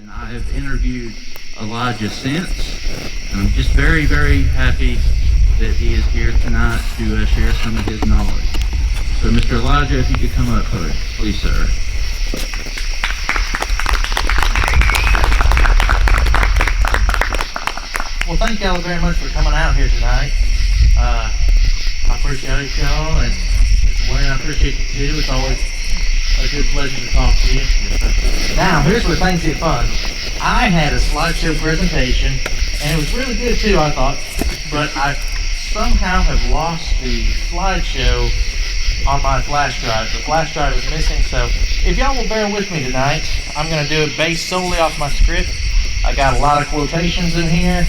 and I have interviewed Elijah since, and I'm just very, very happy that he is here tonight to share some of his knowledge. So, Mr. Elijah, if you could come up, please, sir. Well, thank y'all very much for coming out here tonight. I appreciate y'all, and Mr. Wayne, I appreciate you too. It's always a good pleasure to talk to you. Now, here's where things get fun. I had a slideshow presentation, and it was really good too, I thought, but I somehow have lost the slideshow on my flash drive. The flash drive is missing, so if y'all will bear with me tonight, I'm going to do it based solely off my script. I got a lot of quotations in here.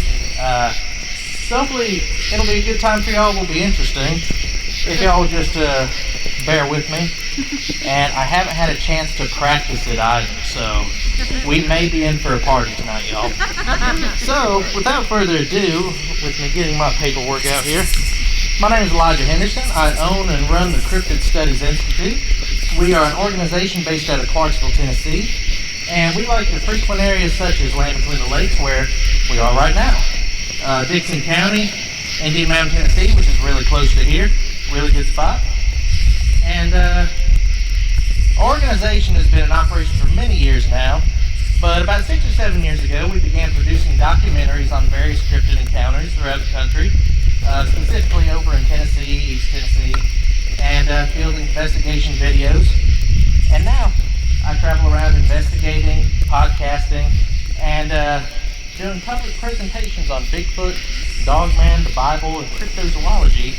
So hopefully it'll be a good time for y'all. Will be interesting if y'all will just bear with me. And I haven't had a chance to practice it either, so we may be in for a party tonight, y'all. So without further ado, with me getting my paperwork out here, my name is Elijah Henderson. I own and run the Cryptid Studies Institute. We are an organization based out of Clarksville, Tennessee, and we like to frequent areas such as Land Between the Lakes, where we are right now. Dixon County, Indian Mountain, Tennessee, which is really close to here. Really good spot. And our organization has been in operation for many years now, but about 6 or 7 years ago, we began producing documentaries on various cryptid encounters throughout the country, specifically over in Tennessee, East Tennessee, and field investigation videos. And now I travel around investigating, podcasting, and doing public presentations on Bigfoot, Dogman, the Bible, and cryptozoology.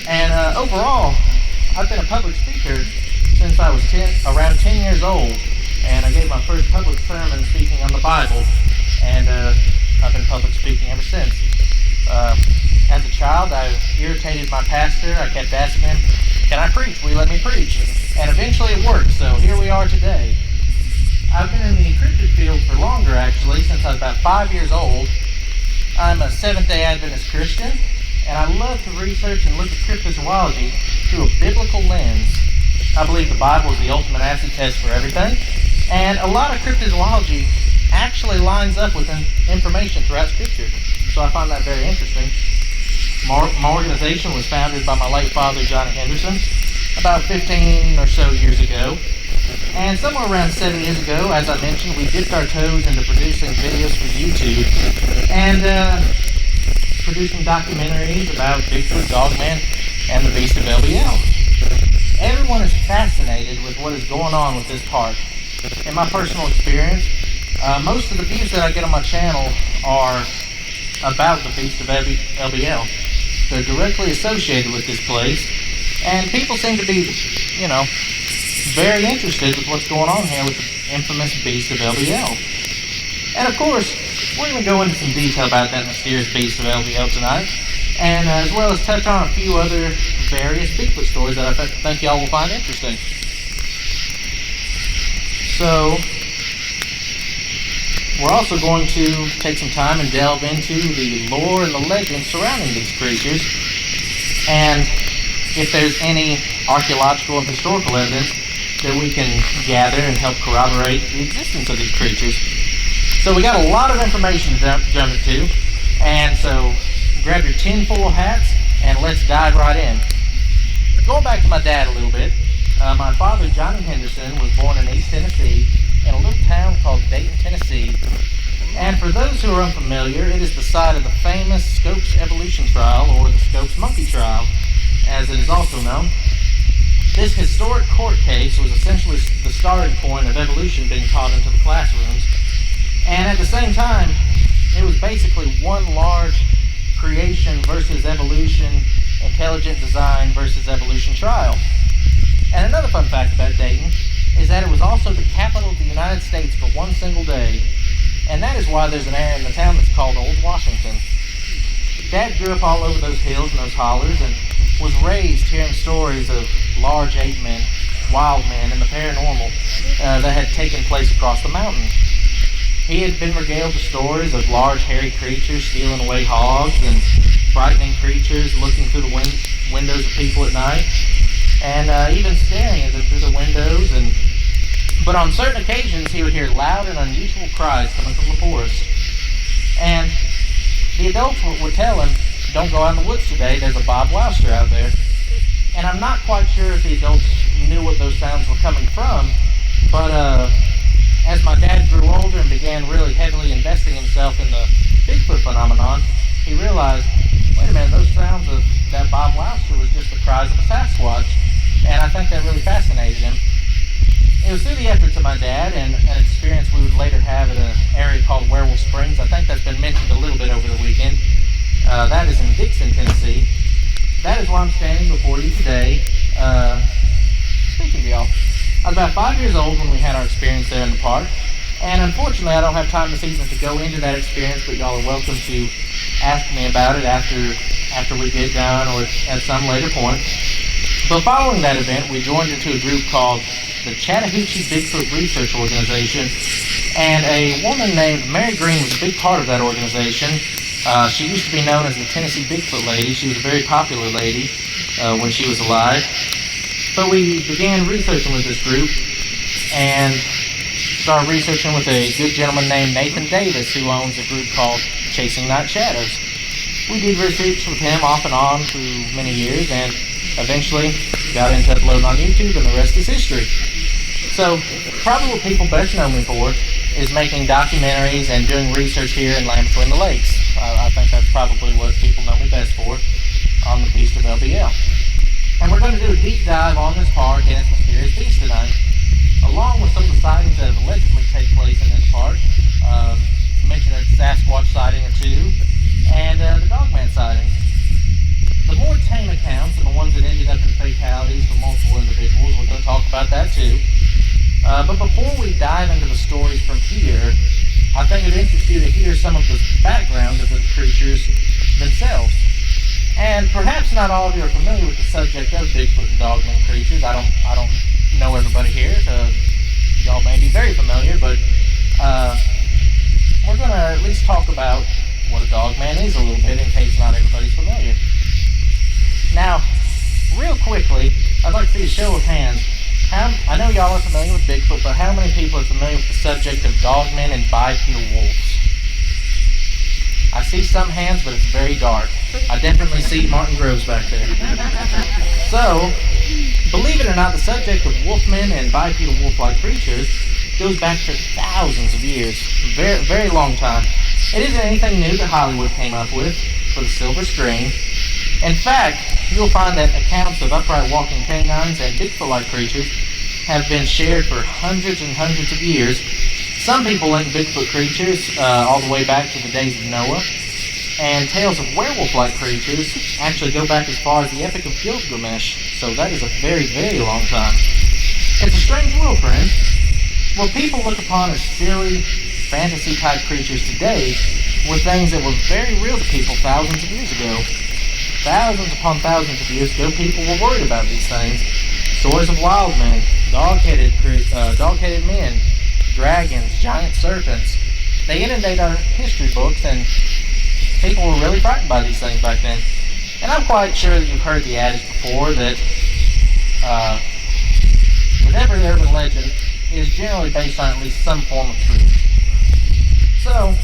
And overall, I've been a public speaker since I was around 10 years old, and I gave my first public sermon speaking on the Bible, and I've been public speaking ever since. As a child, I irritated my pastor. I kept asking him, "Can I preach? Will you let me preach?" And eventually it worked, so here we are today. I've been in the cryptid field for longer, actually, since I was about 5 years old. I'm a Seventh-day Adventist Christian, and I love to research and look at cryptozoology through a biblical lens. I believe the Bible is the ultimate acid test for everything, and a lot of cryptozoology actually lines up with information throughout Scripture, so I find that very interesting. My organization was founded by my late father, Johnny Henderson, about 15 or so years ago. And somewhere around 7 years ago, as I mentioned, we dipped our toes into producing videos for YouTube and producing documentaries about Bigfoot, Dogman, and the Beast of LBL. Everyone is fascinated with what is going on with this park. In my personal experience, most of the views that I get on my channel are about the Beast of LBL. They're directly associated with this place, and people seem to be, very interested with what's going on here with the infamous Beast of LBL. And of course, we're going to go into some detail about that mysterious Beast of LBL tonight, and as well as touch on a few other various Bigfoot stories that I think y'all will find interesting. So, we're also going to take some time and delve into the lore and the legends surrounding these creatures, and if there's any archaeological and historical evidence that we can gather and help corroborate the existence of these creatures. So we got a lot of information to jump into, and so grab your tinfoil hats and let's dive right in. Going back to my dad a little bit, my father, Johnny Henderson, was born in East Tennessee in a little town called Dayton, Tennessee. And for those who are unfamiliar, it is the site of the famous Scopes evolution trial, or the Scopes monkey trial, as it is also known. This historic court case was essentially the starting point of evolution being taught into the classrooms, and at the same time, it was basically one large creation versus evolution, intelligent design versus evolution trial. And another fun fact about Dayton is that it was also the capital of the United States for one single day, and that is why there's an area in the town that's called Old Washington. Dad grew up all over those hills and those hollers, and was raised hearing stories of large ape men, wild men, and the paranormal that had taken place across the mountain. He had been regaled with stories of large hairy creatures stealing away hogs and frightening creatures looking through the windows of people at night, and even staring at them through the windows and But on certain occasions, he would hear loud and unusual cries coming from the forest. And the adults would tell him, "Don't go out in the woods today, there's a Bob Wowster out there." And I'm not quite sure if the adults knew what those sounds were coming from, but as my dad grew older and began really heavily investing himself in the Bigfoot phenomenon, he realized, wait a minute, those sounds of that Bob Wowster was just the cries of a Sasquatch, and I think that really fascinated him. It was through the efforts of my dad and an experience we would later have at an area called Werewolf Springs. I think that's been mentioned a little bit over the weekend. That is in Dixon, Tennessee. That is why I'm standing before you today, speaking to y'all. I was about 5 years old when we had our experience there in the park, and unfortunately I don't have time this evening to go into that experience, but y'all are welcome to ask me about it after we get done or at some later point. But following that event, we joined into a group called the Chattahoochee Bigfoot Research Organization, and a woman named Mary Green was a big part of that organization. She used to be known as the Tennessee Bigfoot Lady. She was a very popular lady when she was alive. But we began researching with this group and started researching with a good gentleman named Nathan Davis, who owns a group called Chasing Night Shadows. We did research with him off and on through many years, and eventually got into uploading on YouTube, and the rest is history. So, probably what people best know me for is making documentaries and doing research here in Land Between the Lakes. I think that's probably what people know me best for on the beast of LBL. And we're going to do a deep dive on this park and its mysterious beast tonight, along with some of the sightings that have allegedly taken place in this park. Mentioned a Sasquatch sighting or two, and the Dogman sighting. The more tame accounts and the ones that ended up in fatalities for multiple individuals, we're going to talk about that too. But before we dive into the stories from here, I think it'd interest you to hear some of the background of the creatures themselves. And perhaps not all of you are familiar with the subject of Bigfoot and Dogman creatures. I don't know everybody here, so y'all may be very familiar, but we're going to at least talk about what a Dogman is a little bit, in case not everybody's familiar. Now, real quickly, I'd like to see a show of hands. I know y'all are familiar with Bigfoot, but how many people are familiar with the subject of Dogmen and bipedal wolves? I see some hands, but it's very dark. I definitely see Martin Groves back there. So, believe it or not, the subject of wolfmen and bipedal wolf-like creatures goes back for thousands of years. Very, very long time. It isn't anything new that Hollywood came up with for the silver screen. In fact, you'll find that accounts of upright walking canines and Bigfoot-like creatures have been shared for hundreds and hundreds of years. Some people link Bigfoot creatures all the way back to the days of Noah, and tales of werewolf-like creatures actually go back as far as the Epic of Gilgamesh, so that is a very, very long time. It's a strange world, friends. What people look upon as silly, fantasy-type creatures today were things that were very real to people thousands of years ago. Thousands upon thousands of years ago, people were worried about these things. Stories of wild men, dog-headed men, dragons, giant serpents. They inundate our history books, and people were really frightened by these things back then. And I'm quite sure that you've heard the adage before that with every urban legend is generally based on at least some form of truth. So,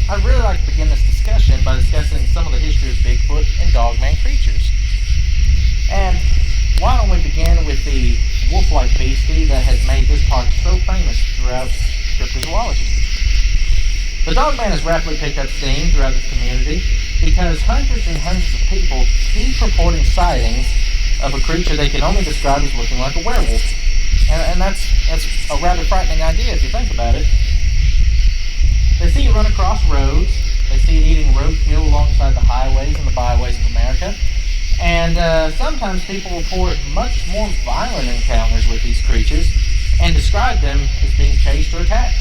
I'd really like to begin this discussion by discussing some of the history of Bigfoot and Dogman creatures. And why don't we begin with the wolf-like beastie that has made this park so famous throughout cryptozoology. The Dogman has rapidly picked up steam throughout this community because hundreds and hundreds of people keep reporting sightings of a creature they can only describe as looking like a werewolf. And that's a rather frightening idea if you think about it. They see it run across roads, they see it eating roadkill alongside the highways and the byways of America, and sometimes people report much more violent encounters with these creatures and describe them as being chased or attacked.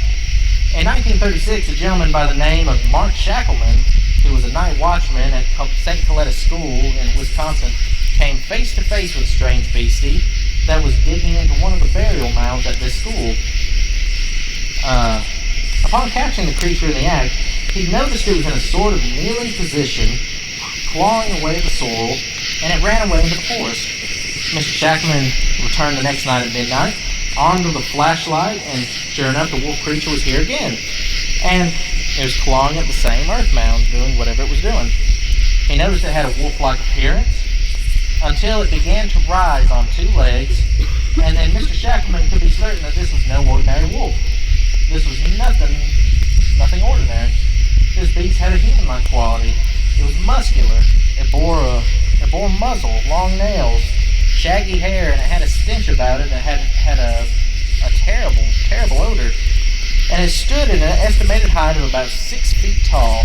In 1936, a gentleman by the name of Mark Shackleman, who was a night watchman at St. Coletta School in Wisconsin, came face to face with a strange beastie that was digging into one of the burial mounds at this school. Upon catching the creature in the act, he noticed it was in a sort of kneeling position, clawing away the soil, and it ran away into the forest. Mr. Shackleman returned the next night at midnight, armed with a flashlight, and sure enough, the wolf creature was here again. And it was clawing at the same earth mound, doing whatever it was doing. He noticed it had a wolf-like appearance until it began to rise on two legs, and then Mr. Shackleman could be certain that this was no ordinary wolf. This was nothing ordinary. This beast had a human-like quality. It was muscular. It bore a muzzle, long nails, shaggy hair, and it had a stench about it that had a terrible odor. And it stood at an estimated height of about 6 feet tall.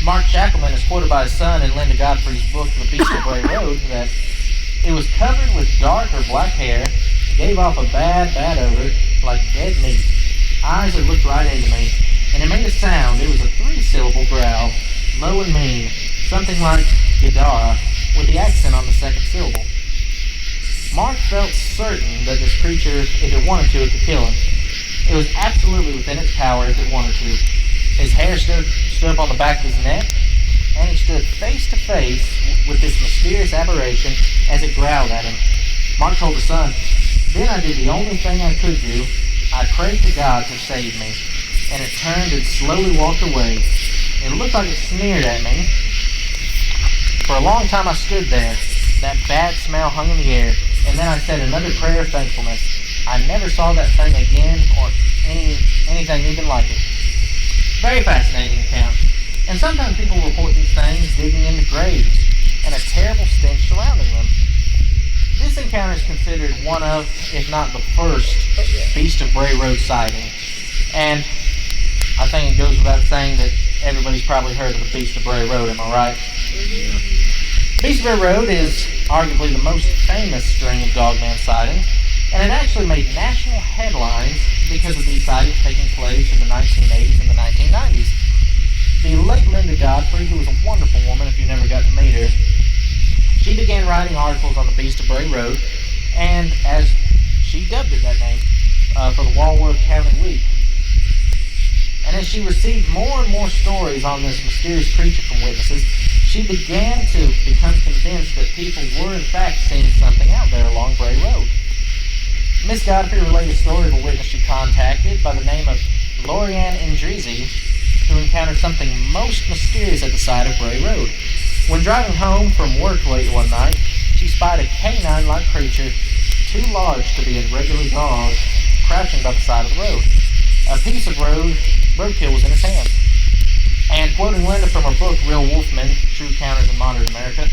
Mark Shackleman is quoted by his son in Linda Godfrey's book, The Beast of Bray Road, that it was covered with dark or black hair, gave off a bad odor like dead meat, eyes that looked right into me, and it made a sound. It was a 3-syllable growl, low and mean, something like Gadara, with the accent on the second syllable. Mark felt certain that this creature, if it wanted to, it could kill him. It was absolutely within its power if it wanted to. His hair stood up on the back of his neck, and he stood face to face with this mysterious aberration as it growled at him. Mark told his son, "Then I did the only thing I could do. I prayed to God to save me." And it turned and slowly walked away. It looked like it sneered at me. For a long time I stood there. That bad smell hung in the air, and then I said another prayer of thankfulness. I never saw that thing again, or anything even like it. Very fascinating account. And sometimes people report these things digging into graves, and a terrible stench surrounding them. This encounter is considered one of, if not the first, Beast of Bray Road sighting. And I think it goes without saying that everybody's probably heard of the Beast of Bray Road, am I right? Beast of Bray Road is arguably the most famous string of Dogman sightings, and it actually made national headlines because of these sightings taking place in the 1980s and the 1990s. The late Linda Godfrey, who was a wonderful woman if you never got to meet her, she began writing articles on the Beast of Bray Road, and as she dubbed it that name, for the Walworth County Week. And as she received more and more stories on this mysterious creature from witnesses, she began to become convinced that people were in fact seeing something out there along Bray Road. Miss Godfrey relayed a story of a witness she contacted by the name of Lorianne Indrizi, who encountered something most mysterious at the side of Bray Road. When driving home from work late one night, she spied a canine-like creature too large to be a regular dog crouching by the side of the road. A piece of roadkill was in his hand. And quoting Linda from her book, Real Wolfmen, True Counters in Modern America,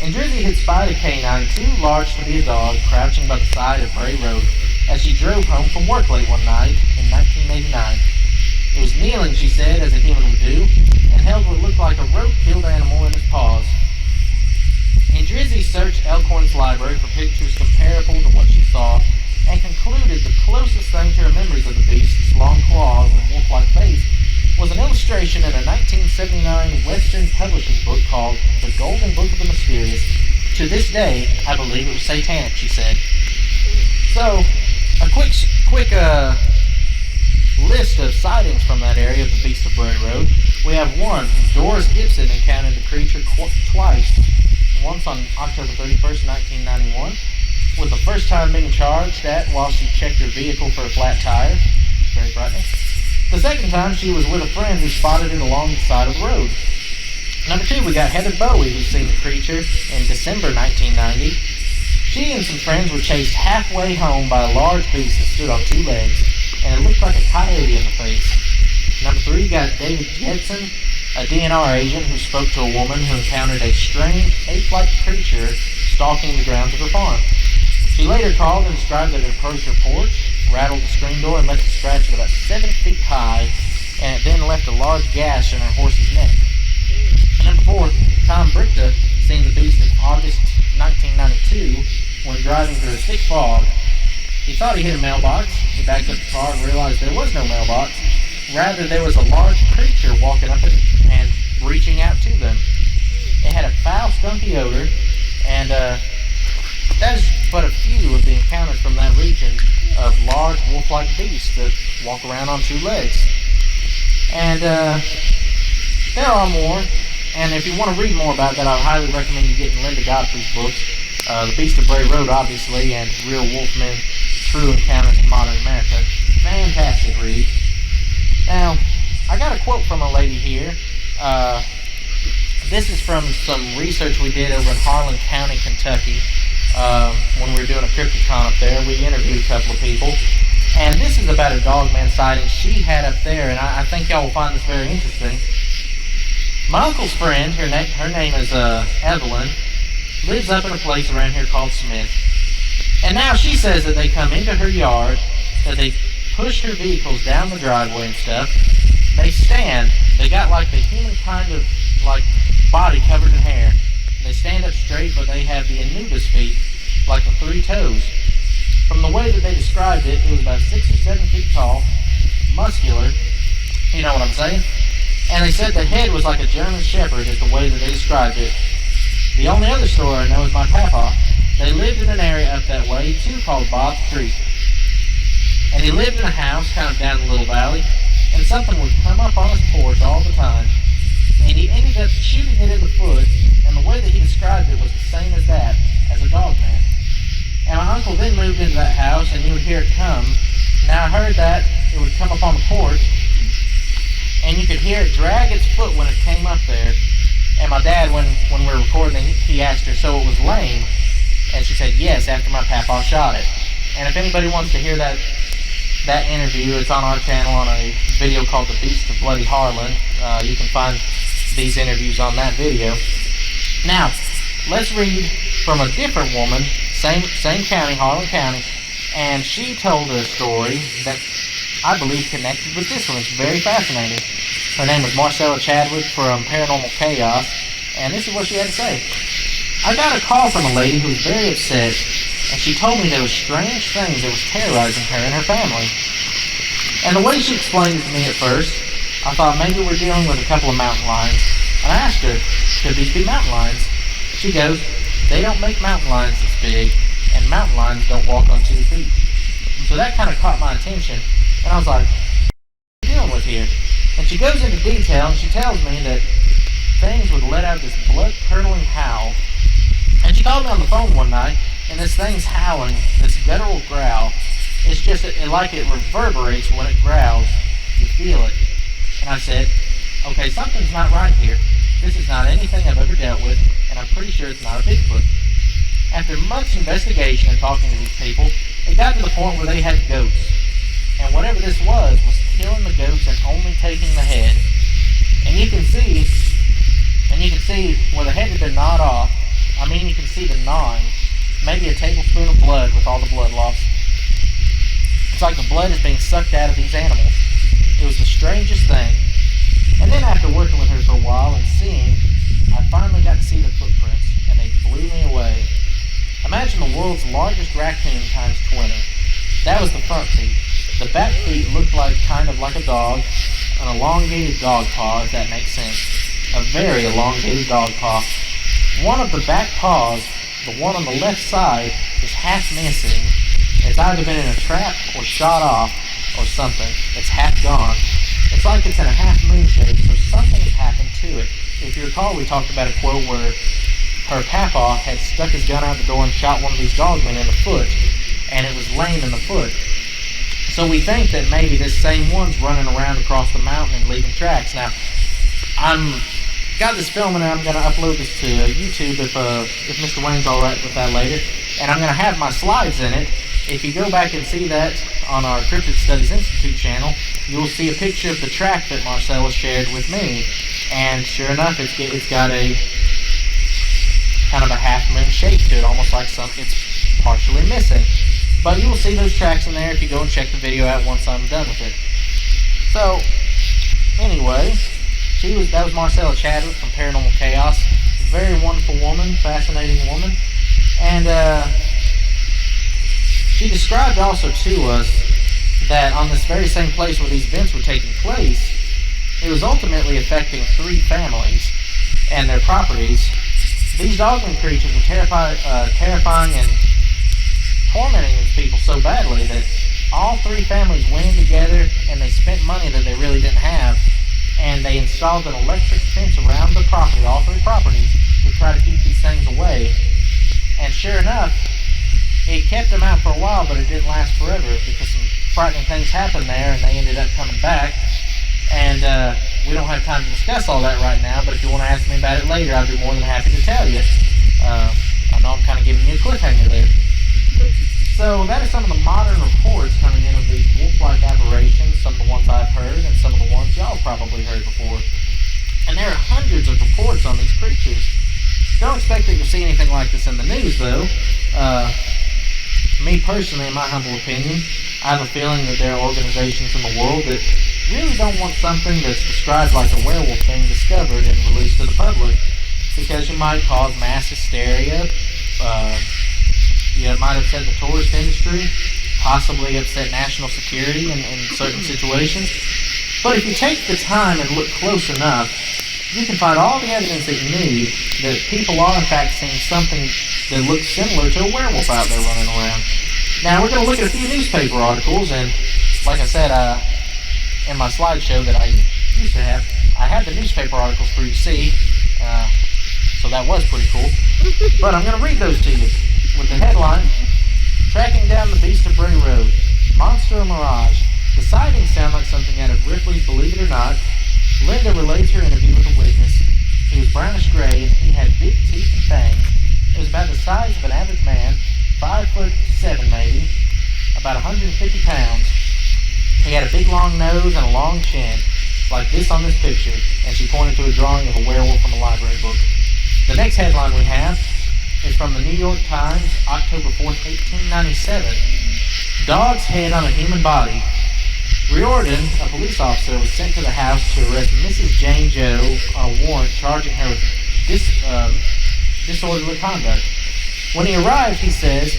Indrizi had spied a canine too large to be a dog crouching by the side of Bray Road as she drove home from work late one night in 1989. It was kneeling, she said, as a human would do, and held what looked like a road-killed animal in its paws. Indrizi searched Elkhorn's library for pictures comparable to what she saw, and concluded the closest thing to her memories of the beast's long claws and wolf-like face was an illustration in a 1979 Western publishing book called The Golden Book of the Mysterious. To this day, I believe it was satanic, she said. So, a quick list of sightings from that area of the Beast of Bray Road. We have one. Doris Gibson encountered the creature twice. Once on October 31st, 1991, with the first time being charged at while she checked her vehicle for a flat tire. Very frightening. The second time, she was with a friend who spotted it along the side of the road. Number 2, we got Heather Bowie, who's seen the creature in December 1990. She and some friends were chased halfway home by a large beast that stood on 2 legs, and it looked like a coyote in the face. Number 3, you got David Jetson, a DNR agent who spoke to a woman who encountered a strange, ape-like creature stalking the grounds of her farm. She later called and described that it approached her porch, rattled the screen door, and left a scratch at about 7 feet high, and it then left a large gash in her horse's neck. And number 4, Tom Brichta seen the beast in August 1992 when driving through a thick fog. He thought he hit a mailbox. He backed up the car and realized there was no mailbox. Rather, there was a large creature walking up and reaching out to them. It had a foul, skunky odor, and that is but a few of the encounters from that region of large wolf-like beasts that walk around on 2 legs. And there are more, and if you want to read more about that, I would highly recommend you getting Linda Godfrey's books, The Beast of Bray Road, obviously, and Real Wolfmen, True Encounters in Modern America. Fantastic read. Now, I got a quote from a lady here. This is from some research we did over in Harlan County, Kentucky. When we were doing a Crypticon up there, we interviewed a couple of people. And this is about a dogman sighting she had up there, and I think y'all will find this very interesting. My uncle's friend, her name is Evelyn, lives up in a place around here called Smith. And now she says that they come into her yard, that they push her vehicles down the driveway and stuff. They stand, they got like the human kind of like body covered in hair. They stand up straight, but they have the Anubis feet, like the 3 toes. From the way that they described it, it was about 6 or 7 feet tall, muscular, you know what I'm saying? And they said the head was like a German Shepherd, is the way that they described it. The only other story I know is my papa. They lived in an area up that way, too, called Bob's Creek. And he lived in a house kind of down the little valley, and something would come up on his porch all the time. And he ended up shooting it in the foot, and the way that he described it was the same as that, as a dog man. And my uncle then moved into that house, and he would hear it come. Now I heard that it would come up on the porch, and you could hear it drag its foot when it came up there. And my dad, when we were recording, he asked her, so it was lame? And she said, yes, after my papa shot it. And if anybody wants to hear that interview, it's on our channel on a video called The Beast of Bloody Harlan. You can find these interviews on that video. Now, let's read from a different woman, same county, Harlan County, and she told a story that I believe connected with this one. It's very fascinating. Her name was Marcella Chadwick from Paranormal Chaos, and this is what she had to say. I got a call from a lady who was very upset, and she told me there were strange things that was terrorizing her and her family. And the way she explained it to me at first, I thought maybe we're dealing with a couple of mountain lions. And I asked her, could these be mountain lions? She goes, they don't make mountain lions this big, and mountain lions don't walk on 2 feet. So that kind of caught my attention, and I was like, what are you dealing with here? And she goes into detail, and she tells me that things would let out this blood-curdling howl. And she called me on the phone one night, and this thing's howling, this guttural growl. It's just like it reverberates when it growls. You feel it. And I said, okay, something's not right here. This is not anything I've ever dealt with, and I'm pretty sure it's not a Bigfoot. After much investigation and talking to these people, it got to the point where they had goats. And whatever this was killing the goats and only taking the head. And you can see where the head had been gnawed off. I mean, you can see the gnawing. Maybe a tablespoon of blood with all the blood loss. It's like the blood is being sucked out of these animals. It was the strangest thing. And then after working with her for a while and seeing, I finally got to see the footprints, and they blew me away. Imagine the world's largest raccoon times 20. That was the front feet. The back feet looked like kind of like a dog, an elongated dog paw, if that makes sense. A very elongated dog paw. One of the back paws, the one on the left side, is half missing. It's either been in a trap or shot off or something. It's half gone. It's like it's in a half moon shape, so something's happened to it. If you recall, we talked about a quote where her papa had stuck his gun out the door and shot one of these dogmen in the foot, and it was lame in the foot. So we think that maybe this same one's running around across the mountain and leaving tracks. Now, I'm got this filming, and I'm going to upload this to YouTube if Mr. Wayne's all right with that later. And I'm going to have my slides in it. If you go back and see that on our Cryptid Studies Institute channel, you'll see a picture of the track that Marcella shared with me. And sure enough, it's got a kind of a half-moon shape to it, almost like something it's partially missing. But you will see those tracks in there if you go and check the video out once I'm done with it. So, anyway, that was Marcella Chadwick from Paranormal Chaos. Very wonderful woman, fascinating woman. And she described also to us that on this very same place where these events were taking place, it was ultimately affecting 3 families and their properties. These dogman creatures were terrifying and tormenting these people so badly that all 3 families went in together and they spent money that they really didn't have, and they installed an electric fence around the property, all 3 properties, to try to keep these things away. And sure enough, It kept them out for a while, but it didn't last forever because some frightening things happened there, and they ended up coming back. And we don't have time to discuss all that right now, but if you want to ask me about it later, I'd be more than happy to tell you. I know I'm kind of giving you a cliffhanger there. So that is some of the modern reports coming in of these wolf-like aberrations, some of the ones I've heard and some of the ones y'all probably heard before. And there are hundreds of reports on these creatures. Don't expect that you'll see anything like this in the news, though. Me personally, in my humble opinion, I have a feeling that there are organizations in the world that really don't want something that's described like a werewolf being discovered and released to the public, because you might cause mass hysteria. It might upset the tourist industry, possibly upset national security in certain situations. But if you take the time and look close enough, you can find all the evidence that you need that people are in fact seeing something that looks similar to a werewolf out there running around. Now we're going to look at a few newspaper articles, and like I said in my slideshow that I used to have, I had the newspaper articles for you to see, so that was pretty cool. But I'm going to read those to you with the headline, "Tracking Down the Beast of Bray Road, Monster or Mirage? The sightings sound like something out of Ripley's Believe It or Not." Linda relates her interview with a witness. He was brownish gray and he had big teeth and fangs. It was about the size of an average man, 5'7" maybe, about 150 pounds. He had a big long nose and a long chin, like this on this picture, and she pointed to a drawing of a werewolf from a library book. The next headline we have is from the New York Times, October 4th, 1897. "Dog's head on a human body." Riordan, a police officer, was sent to the house to arrest Mrs. Jane Joe on a warrant charging her with disorderly conduct. When he arrived, he says,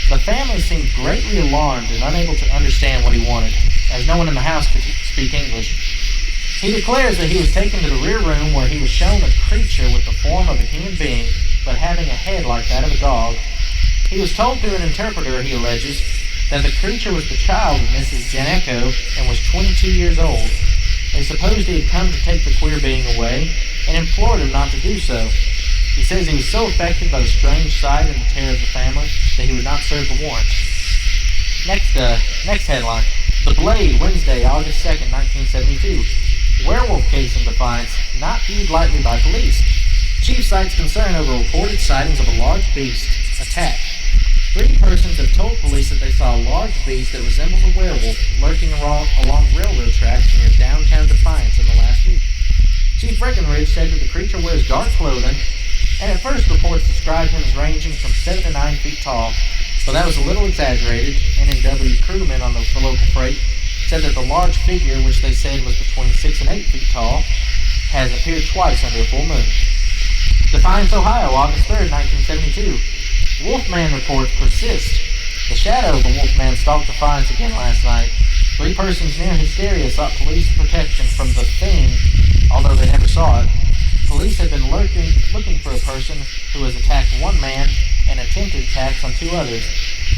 the family seemed greatly alarmed and unable to understand what he wanted, as no one in the house could speak English. He declares that he was taken to the rear room where he was shown a creature with the form of a human being, but having a head like that of a dog. He was told through an interpreter, he alleges, that the creature was the child of Mrs. Janeko and was 22 years old. They supposed he had come to take the queer being away and implored him not to do so. He says he was so affected by the strange sight and the terror of the family that he would not serve the warrant. Next headline. "The Blade, Wednesday, August 2nd, 1972. Werewolf case in Defiance, not viewed lightly by police. Chief cites concern over reported sightings of a large beast attack. 3 persons have told police that they saw a large beast that resembles a werewolf lurking along railroad tracks near downtown Defiance in the last week. Chief Breckenridge said that the creature wears dark clothing, and at first reports described him as ranging from 7 to 9 feet tall, but that was a little exaggerated. NNW crewmen on the local freight said that the large figure, which they said was between 6 and 8 feet tall, has appeared twice under a full moon." Defiance, Ohio, August 3rd, 1972. "Wolfman reports persist. The shadow of the Wolfman stalked Defiance again last night. 3 persons near Hysteria sought police protection from the thing, although they never saw it. Police have been looking for a person who has attacked 1 man and attempted attacks on 2 others.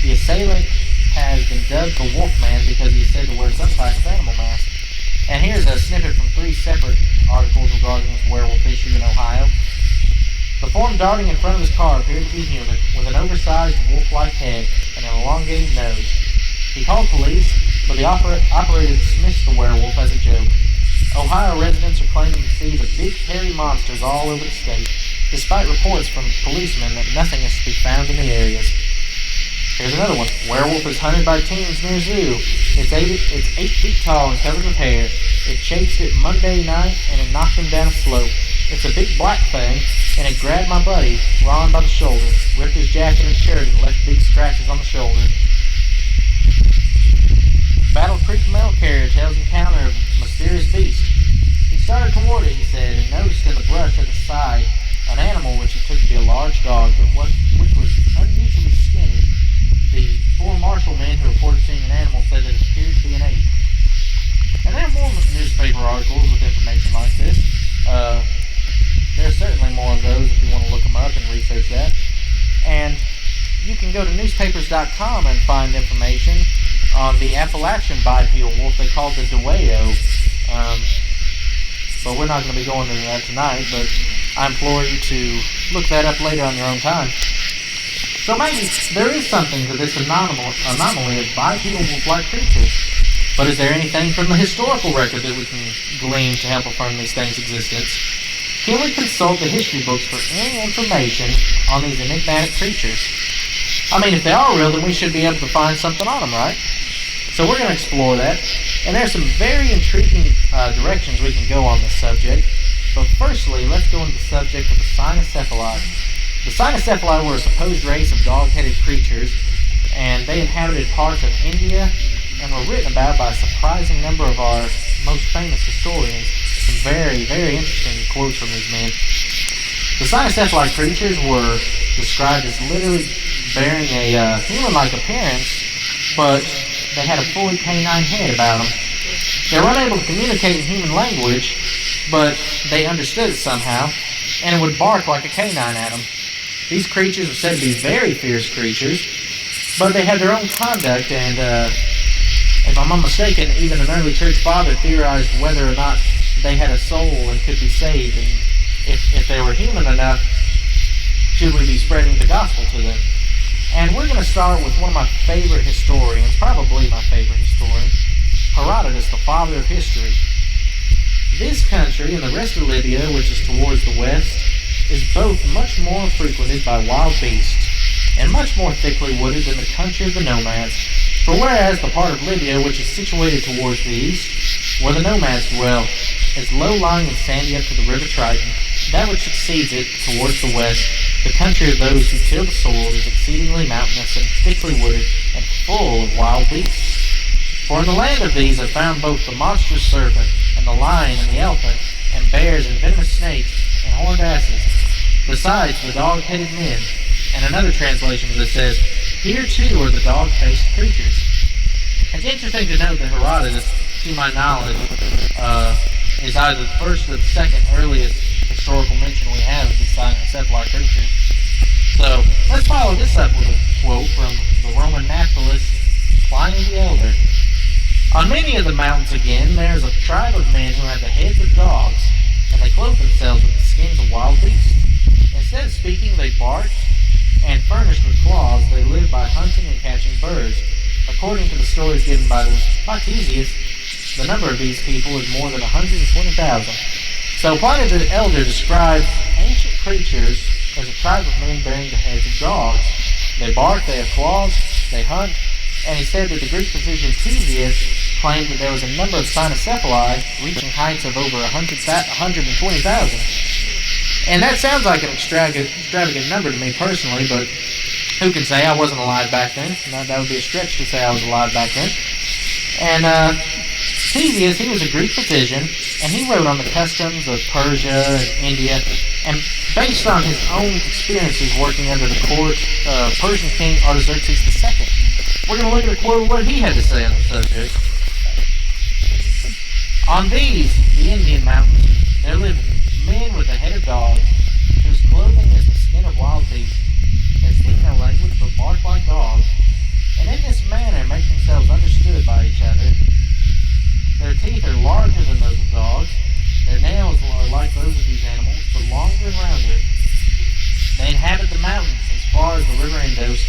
The assailant has been dubbed the Wolfman because he is said to wear some type of animal mask." And here's a snippet from 3 separate articles regarding this werewolf issue in Ohio. "The form darting in front of his car appeared to be human, with an oversized wolf-like head and an elongated nose. He called police, but the operator dismissed the werewolf as a joke. Ohio residents are claiming to see the big hairy monsters all over the state, despite reports from policemen that nothing is to be found in the areas." Here's another one. "Werewolf is hunted by teens near zoo. It's 8 feet tall and covered with hair. It chased it Monday night and it knocked him down a slope. It's a big black thing, and it grabbed my buddy, Ron, by the shoulder, ripped his jacket and shirt and left big scratches on the shoulder." Battle Creek mail carrier tells encounter of mysterious beast. "He started toward it," he said, "and noticed in the brush at the side an animal which he took to be a large dog, but which was unusually skinny. The 4 marshalmen who reported seeing an animal said that it appeared to be an ape." And there are more newspaper articles with information like this. There's certainly more of those if you want to look them up and research that. And you can go to newspapers.com and find information on the Appalachian bipedal wolf they call the Deweo. But we're not going to be going into that tonight, but I implore you to look that up later on your own time. So maybe there is something to this anomaly of bipedal wolf-like creatures. But is there anything from the historical record that we can glean to help affirm these things' existence? Can we consult the history books for any information on these enigmatic creatures? I mean, if they are real, then we should be able to find something on them, right? So we're going to explore that. And there's some very intriguing directions we can go on this subject. But firstly, let's go into the subject of the cynocephali. The cynocephali were a supposed race of dog-headed creatures, and they inhabited parts of India and were written about by a surprising number of our most famous historians. Some very, very interesting quotes from these men. The cynocephali creatures were described as literally bearing a human-like appearance, but they had a fully canine head about them. They were unable to communicate in human language, but they understood it somehow, and it would bark like a canine at them. These creatures are said to be very fierce creatures, but they had their own conduct, and if I'm not mistaken, even an early church father theorized whether or not they had a soul and could be saved, and if they were human enough, should we be spreading the gospel to them? And we're going to start with one of my favorite historians, probably my favorite historian, Herodotus, the father of history. This country and the rest of Libya, which is towards the west, is both much more frequented by wild beasts and much more thickly wooded than the country of the nomads. For whereas the part of Libya which is situated towards the east, where the nomads dwell, is low-lying and sandy up to the river Triton, that which succeeds it towards the west, the country of those who till the soil, is exceedingly mountainous and thickly wooded and full of wild beasts. For in the land of these are found both the monstrous serpent and the lion and the elephant, and bears and venomous snakes and horned asses, besides the dog-headed men. And another translation of this says, here too are the dog-faced creatures. It's interesting to note that Herodotus, to my knowledge, is either the first or the second earliest historical mention we have of these cynocephali creatures. So let's follow this up with a quote from the Roman naturalist Pliny the Elder. On many of the mountains again there is a tribe of men who have the heads of dogs, and they clothe themselves with the skins of wild beasts. Instead of speaking, they bark, and furnished with claws, they live by hunting and catching birds. According to the stories given by Theseus, the number of these people is more than 120,000. So Pliny the Elder describes ancient creatures as a tribe of men bearing the heads of dogs. They bark, they have claws, they hunt, and he said that the Greek physician Theseus claimed that there was a number of cynocephali reaching heights of over 120,000. And that sounds like an extravagant number to me personally, but who can say? I wasn't alive back then. That would be a stretch to say I was alive back then. And Theseus, he was a Greek physician, and he wrote on the customs of Persia and India, and based on his own experiences working under the court of Persian King Artaxerxes II. We're going to look at a quote of what he had to say on the subject. On these, the Indian mountains, there live men with the head of dogs, whose clothing is the skin of wild beasts. They speak no language, but bark like dogs, and in this manner make themselves understood by each other. Their teeth are larger than those of dogs. Their nails are like those of these animals, but longer and rounder. They inhabit the mountains as far as the river Indus.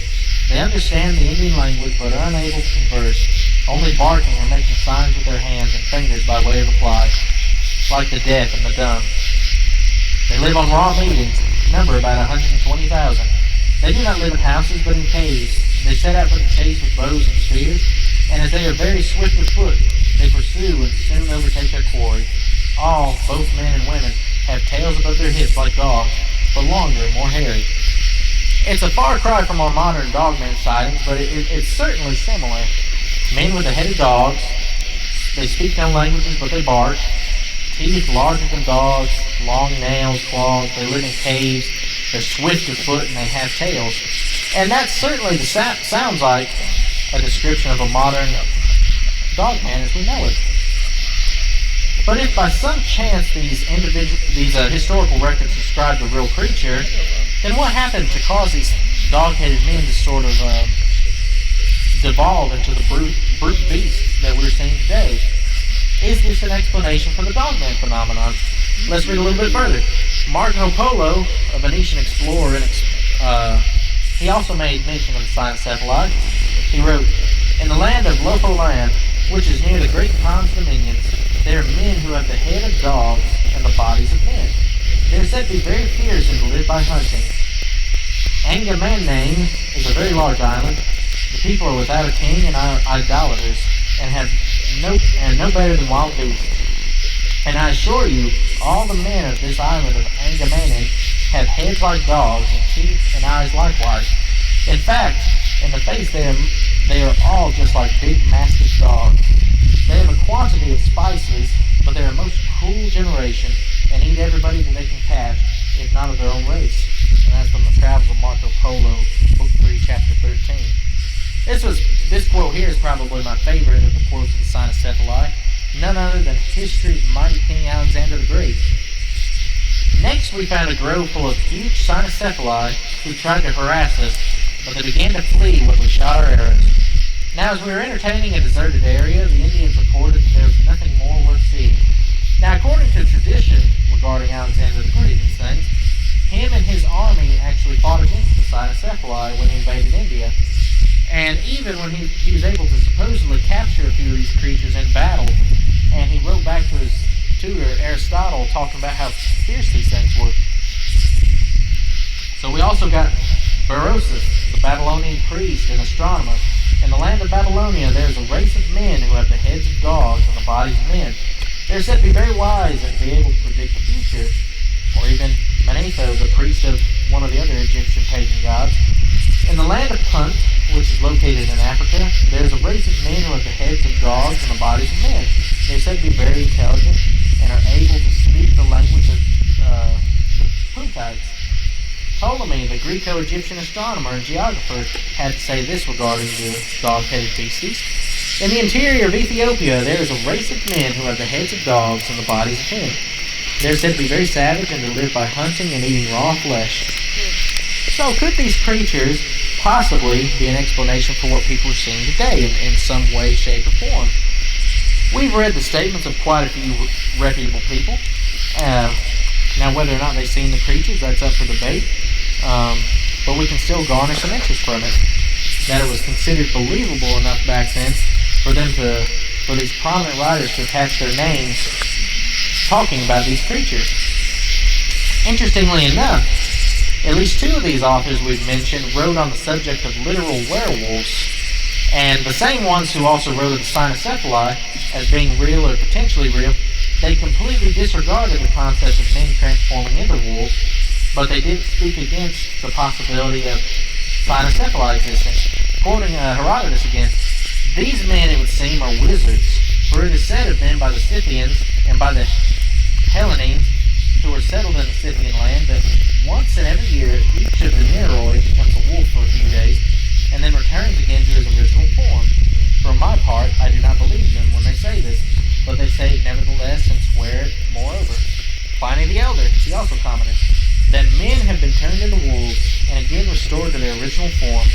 They understand the Indian language, but are unable to converse, only barking or making signs with their hands and fingers by way of reply, like the deaf and the dumb. They live on raw meat and number about 120,000. They do not live in houses, but in caves. They set out for the chase with bows and spears, and as they are very swift of foot, they pursue and soon overtake their quarry. All, both men and women, have tails above their hips like dogs, but longer and more hairy. It's a far cry from our modern dogman sightings, but it's certainly similar. Men with the head of dogs, they speak no languages, but they bark. Teeth larger than dogs, long nails, claws, they live in caves, they're swift of foot, and they have tails. And that certainly sounds like a description of a modern dogman as we know it. But if by some chance these historical records describe the real creature, then what happened to cause these dog-headed men to sort of devolve into the brute beasts that we're seeing today? Is this an explanation for the dogman phenomenon? Let's read a little bit further. Marco Polo, a Venetian explorer and He also made mention of the cynocephaly. He wrote, "In the land of Lofo land, which is near the great Khan's dominions, there are men who have the head of dogs and the bodies of men. They are said to be very fierce and to live by hunting. Angamanane is a very large island. The people are without a king and are idolaters, and have no better than wild beasts. And I assure you, all the men of this island of Angamanane have heads like dogs, and teeth and eyes likewise. In fact, in the face they are all just like big mastiff dogs. They have a quantity of spices, but they are a most cruel generation, and eat everybody that they can catch, if not of their own race." And that's from the Travels of Marco Polo, Book 3, Chapter 13. This quote here is probably my favorite of the quotes of the cynocephaly. None other than history's mighty King Alexander the Great. Next, we found a grove full of huge cynocephali who tried to harass us, but they began to flee when we shot our arrows. Now, as we were entertaining a deserted area, the Indians reported that there was nothing more worth seeing. Now, according to tradition regarding Alexander the Great and these things, him and his army actually fought against the cynocephali when he invaded India. And even when he was able to supposedly capture a few of these creatures in battle, and he wrote back to his tutor, Aristotle, talking about how fierce these things were. So we also got Berosus, the Babylonian priest and astronomer. In the land of Babylonia, there is a race of men who have the heads of dogs and the bodies of men. They are said to be very wise and to be able to predict the future. Or even Manetho, the priest of one of the other Egyptian pagan gods. In the land of Punt, which is located in Africa, there is a race of men who have the heads of dogs and the bodies of men. They are said to be very intelligent and are able to speak the language of the Puntites. Ptolemy, the Greco-Egyptian astronomer and geographer, had to say this regarding the dog-headed beasties. In the interior of Ethiopia, there is a race of men who have the heads of dogs and the bodies of men. They are said to be very savage and to live by hunting and eating raw flesh. So could these creatures possibly be an explanation for what people are seeing today in some way, shape, or form? We've read the statements of quite a few reputable people. Now, whether or not they've seen the creatures, that's up for debate. But we can still garner some interest from it. That it was considered believable enough back then for these prominent writers to attach their names talking about these creatures. Interestingly enough, at least two of these authors we've mentioned wrote on the subject of literal werewolves, and the same ones who also wrote of the cynocephaly as being real or potentially real, they completely disregarded the concept of men transforming into wolves, but they didn't speak against the possibility of cynocephaly existing. Quoting Herodotus again, "These men, it would seem, are wizards, for it is said of them by the Scythians and by the Hellenes, who were settled in the Scythian land, that once in every year each of the Neroi becomes a wolf for a few days, and then returns again to his original form. For my part, I do not believe them when they say this, but they say it nevertheless and swear it moreover." Pliny the Elder, he also commented, "that men have been turned into wolves, and again restored to their original form.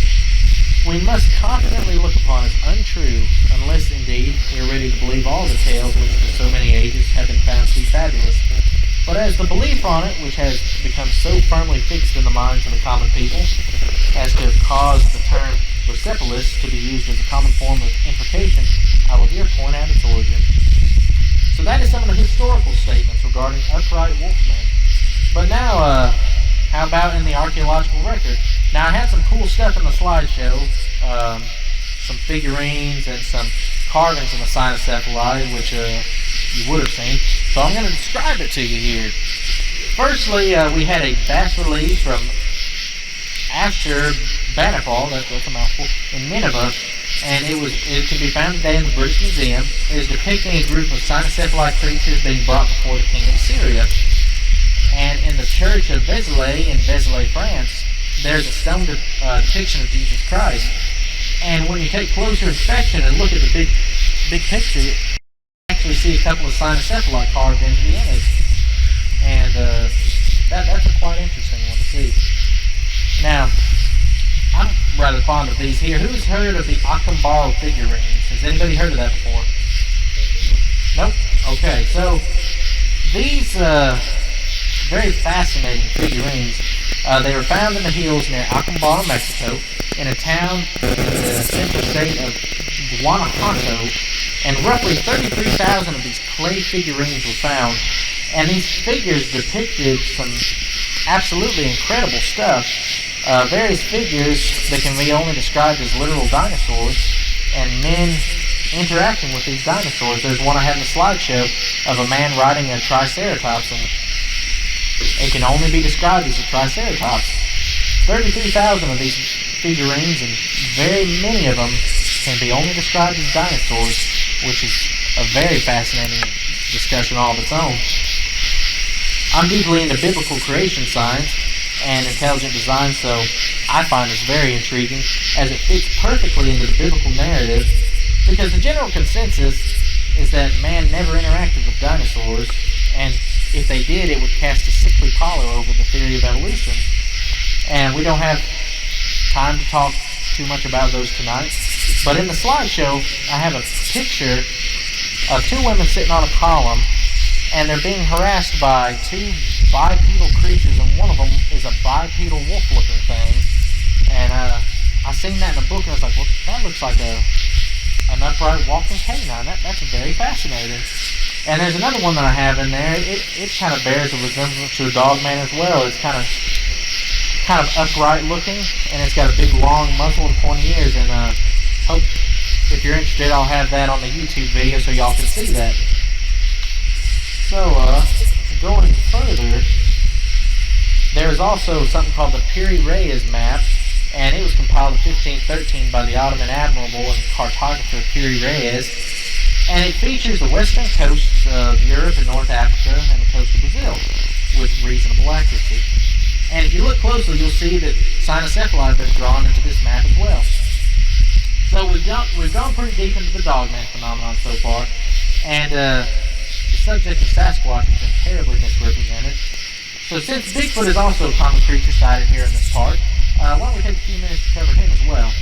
We must confidently look upon as untrue, unless indeed we are ready to believe all the tales which for so many ages have been found to be fabulous. But as the belief on it, which has become so firmly fixed in the minds of the common people, as to have caused the term Persepolis to be used as a common form of imprecation, I will here point out its origin." So that is some of the historical statements regarding upright wolfmen. But now, how about in the archaeological record? Now, I had some cool stuff in the slideshow, some figurines and some carvings of the cynocephaly, which you would have seen. So I'm going to describe it to you here. Firstly, we had a bas-relief from Ashurbanipal, that's a mouthful, in Nineveh, and it can be found today in the British Museum. It is depicting a group of cynocephaly creatures being brought before the king of Syria. And in the church of Vézelay in Vézelay, France, there's a stone depiction of Jesus Christ. And when you take closer inspection and look at the big picture, you actually see a couple of cynocephaly carved into the image. And that's a quite interesting one to see. Now, I'm rather fond of these here. Who's heard of the Akambaro figurines? Has anybody heard of that before? Nope? Okay, so these very fascinating figurines. They were found in the hills near Acambaro, Mexico, in a town in the central state of Guanajuato, and roughly 33,000 of these clay figurines were found. And these figures depicted some absolutely incredible stuff. Various figures that can be only described as literal dinosaurs, and men interacting with these dinosaurs. There's one I have in the slideshow of a man riding a triceratops, and it can only be described as a triceratops. 33,000 of these figurines, and very many of them can be only described as dinosaurs, which is a very fascinating discussion all of its own. I'm deeply into biblical creation science and intelligent design, so I find this very intriguing as it fits perfectly into the biblical narrative, because the general consensus is that man never interacted with dinosaurs, and if they did, it would cast a sickly pallor over the theory of evolution. And we don't have time to talk too much about those tonight, but in the slideshow I have a picture of two women sitting on a column, and they're being harassed by two bipedal creatures, and one of them is a bipedal wolf-looking thing. And I seen that in the book, and I was like, well, that looks like an upright walking canine. That's very fascinating. And there's another one that I have in there. It kind of bears a resemblance to a dog man as well. It's kind of upright looking, and it's got a big long muzzle and pointy ears. And hope if you're interested, I'll have that on the YouTube video so y'all can see that. So, going further, there is also something called the Piri-Reis map, and it was compiled in 1513 by the Ottoman admiral and cartographer Piri-Reis, and it features the western coasts of Europe and North Africa and the coast of Brazil with reasonable accuracy. And if you look closely, you'll see that cynocephali have been drawn into this map as well. So we've gone pretty deep into the dogman phenomenon so far, and the subject of Sasquatch has been terribly misrepresented. So since Bigfoot is also a common creature sighted here in this park, why don't we take a few minutes to cover him as well.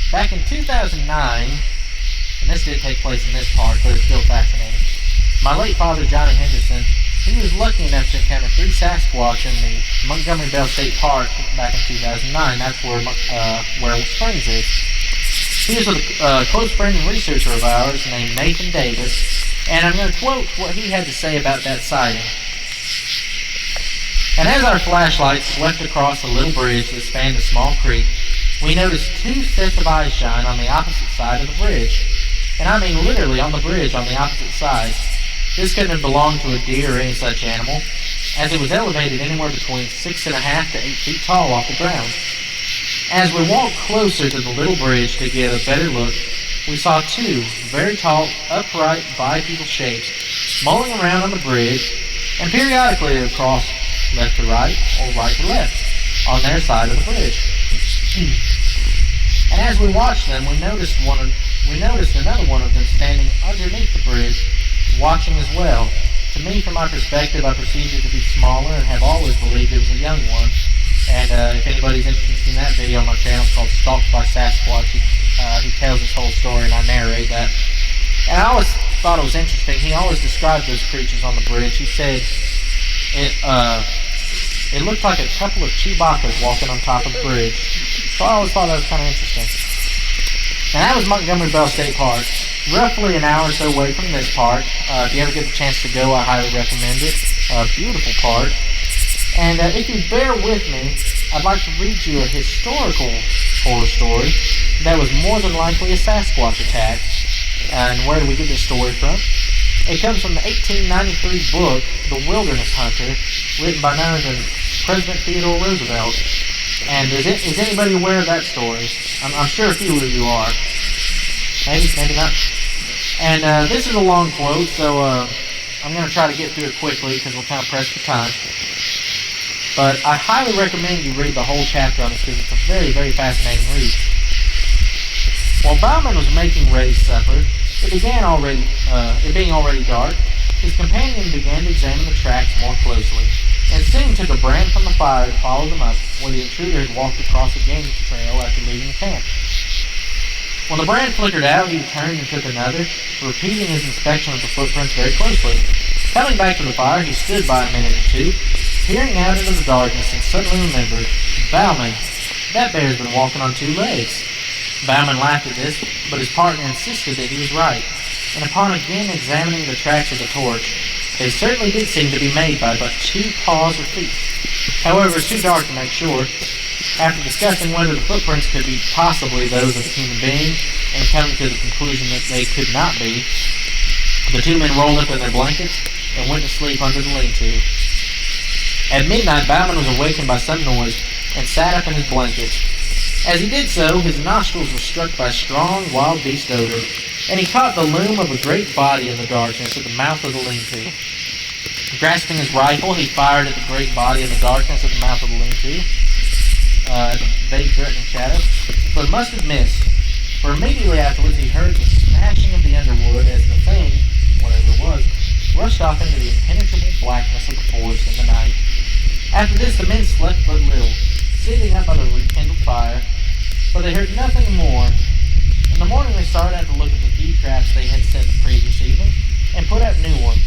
Back in 2009, and this did take place in this park, but it's still fascinating, my late father, Johnny Henderson, he was lucky enough to encounter 3 Sasquatch in the Montgomery Bell State Park back in 2009. That's where Werewolf Springs is. He is a close friend and researcher of ours named Nathan Davis, and I'm going to quote what he had to say about that sighting. And as our flashlights swept across the little bridge that spanned a small creek, we noticed 2 sets of eyes shine on the opposite side of the bridge. And I mean literally on the bridge on the opposite side. This couldn't have belonged to a deer or any such animal, as it was elevated anywhere between 6.5 to 8 feet tall off the ground. As we walked closer to the little bridge to get a better look, we saw 2 very tall, upright, bipedal shapes mulling around on the bridge, and periodically they would cross left to right or right to left on their side of the bridge. And as we watched them, we noticed another one of them standing underneath the bridge, watching as well. To me, from my perspective, I perceived it to be smaller and have always believed it was a young one. And if anybody's interested in seeing that video on my channel, it's called Stalked by Sasquatch. He tells his whole story and I narrate that. And I always thought it was interesting. He always described those creatures on the bridge. He said it looked like a couple of Chewbacca's walking on top of the bridge. So I always thought that was kind of interesting. And that was Montgomery Bell State Park, roughly an hour or so away from this park. If you ever get the chance to go, I highly recommend it. Beautiful park. And if you bear with me, I'd like to read you a historical horror story that was more than likely a Sasquatch attack. And where do we get this story from? It comes from the 1893 book, The Wilderness Hunter, written by none other than President Theodore Roosevelt. And is anybody aware of that story? I'm sure a few of you are. Maybe not. And this is a long quote, so I'm going to try to get through it quickly because we're kind of pressed for time. But I highly recommend you read the whole chapter on this because it's a very, very fascinating read. While Bauman was making Ray's supper, it being already dark, his companion began to examine the tracks more closely, and soon took a brand from the fire to follow them up, where the intruder had walked across a game trail after leaving the camp. When the brand flickered out, he turned and took another, repeating his inspection of the footprints very closely. Coming back to the fire, he stood by a minute or two, peering out into the darkness and suddenly remembered, Bauman, that bear's been walking on 2 legs. Bauman laughed at this, but his partner insisted that he was right, and upon again examining the tracks of the torch, they certainly did seem to be made by but 2 paws or feet. However, it was too dark to make sure. After discussing whether the footprints could be possibly those of a human being, and coming to the conclusion that they could not be, the 2 men rolled up in their blankets and went to sleep under the lean-to. At midnight, Bauman was awakened by some noise and sat up in his blankets. As he did so, his nostrils were struck by a strong wild beast odor, and he caught the loom of a great body in the darkness at the mouth of the lean-to. Grasping his rifle, he fired at the great body in the darkness at the mouth of the lean-to, at the vague threatening shadow, but must have missed, for immediately afterwards he heard the smashing of the underwood as the thing, whatever it was, rushed off into the impenetrable blackness of the forest in the night. After this the men slept but little, sitting up by the rekindled fire, for they heard nothing more. In the morning they started out to look at the few traps they had set the previous evening, and put out new ones.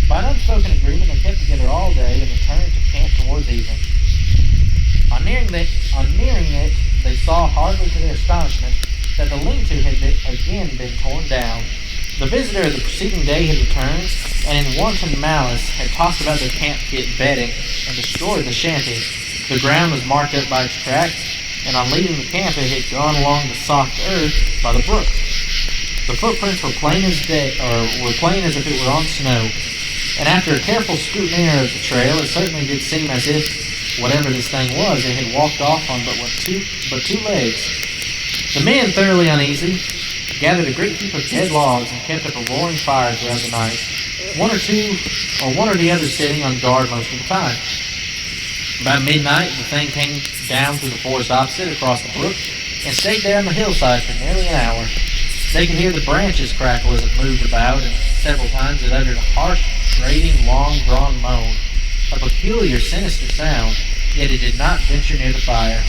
By an unspoken agreement they kept together all day and returned to camp towards evening. On nearing it, they saw, hardly to their astonishment, that the lean-to had again been torn down. The visitor of the preceding day had returned, and in wanton malice had tossed about their camp kit bedding and destroyed the shanty. The ground was marked up by its tracks, and on leaving the camp it had gone along the soft earth by the brook. The footprints were plain as if it were on snow, and after a careful scrutiny of the trail, it certainly did seem as if, whatever this thing was, it had walked off on but 2 legs. The men, thoroughly uneasy, gathered a great heap of dead logs and kept up a roaring fire throughout the night, one or the other sitting on guard most of the time. About midnight, the thing came down through the forest opposite across the brook and stayed there on the hillside for nearly an hour. They could hear the branches crackle as it moved about, and several times it uttered a harsh, grating, long-drawn moan, a peculiar, sinister sound, yet it did not venture near the fire.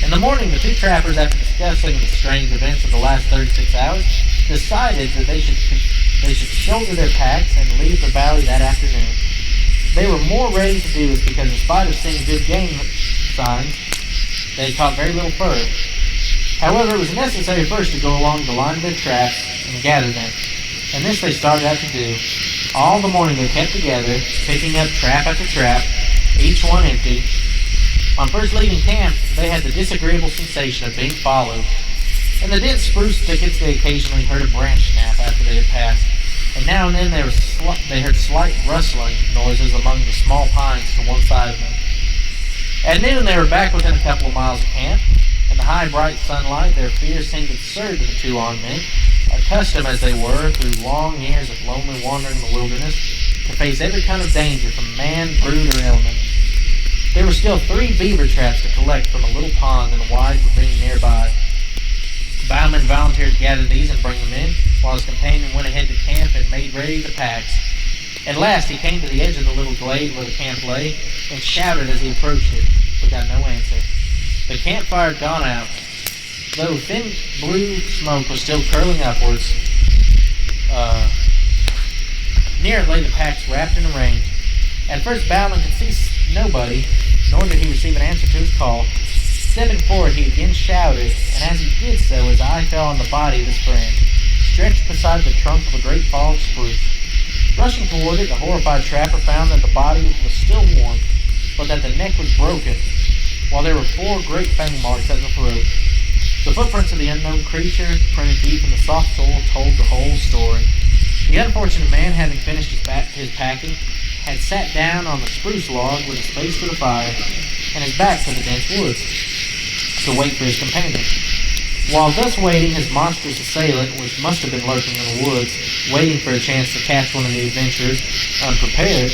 In the morning, the 2 trappers, after discussing the strange events of the last 36 hours, decided that they should shoulder their packs and leave the valley that afternoon. They were more ready to do this because, in spite of seeing good game signs, they caught very little fur. However, it was necessary first to go along the line of their traps and gather them, and this they started out to do. All the morning they kept together, picking up trap after trap, each one empty. On first leaving camp, they had the disagreeable sensation of being followed. In the dense spruce thickets, they occasionally heard a branch snap after they had passed, and now and then they heard slight rustling noises among the small pines to one side of them. At noon, they were back within a couple of miles of camp. In the high, bright sunlight, their fears seemed absurd to the 2 armed men, accustomed as they were, through long years of lonely wandering in the wilderness, to face every kind of danger from man, brute, or element. There were still 3 beaver traps to collect from a little pond in a wide ravine nearby. Bauman volunteered to gather these and bring them in, while his companion went ahead to camp and made ready the packs. At last he came to the edge of the little glade where the camp lay, and shouted as he approached it, but got no answer. The campfire had gone out, though thin blue smoke was still curling upwards. Near it lay the packs wrapped and arranged. At first Bauman could see nobody, nor did he receive an answer to his call. Stepping forward, he again shouted, and as he did so, his eye fell on the body of his friend, stretched beside the trunk of a great fallen spruce. Rushing toward it, the horrified trapper found that the body was still warm, but that the neck was broken, while there were 4 great fang marks at the throat. The footprints of the unknown creature, printed deep in the soft soil, told the whole story. The unfortunate man, having finished his packing, had sat down on the spruce log with his face to the fire and his back to the dense woods, to wait for his companion. While thus waiting, his monstrous assailant, which must have been lurking in the woods, waiting for a chance to catch one of the adventurers unprepared,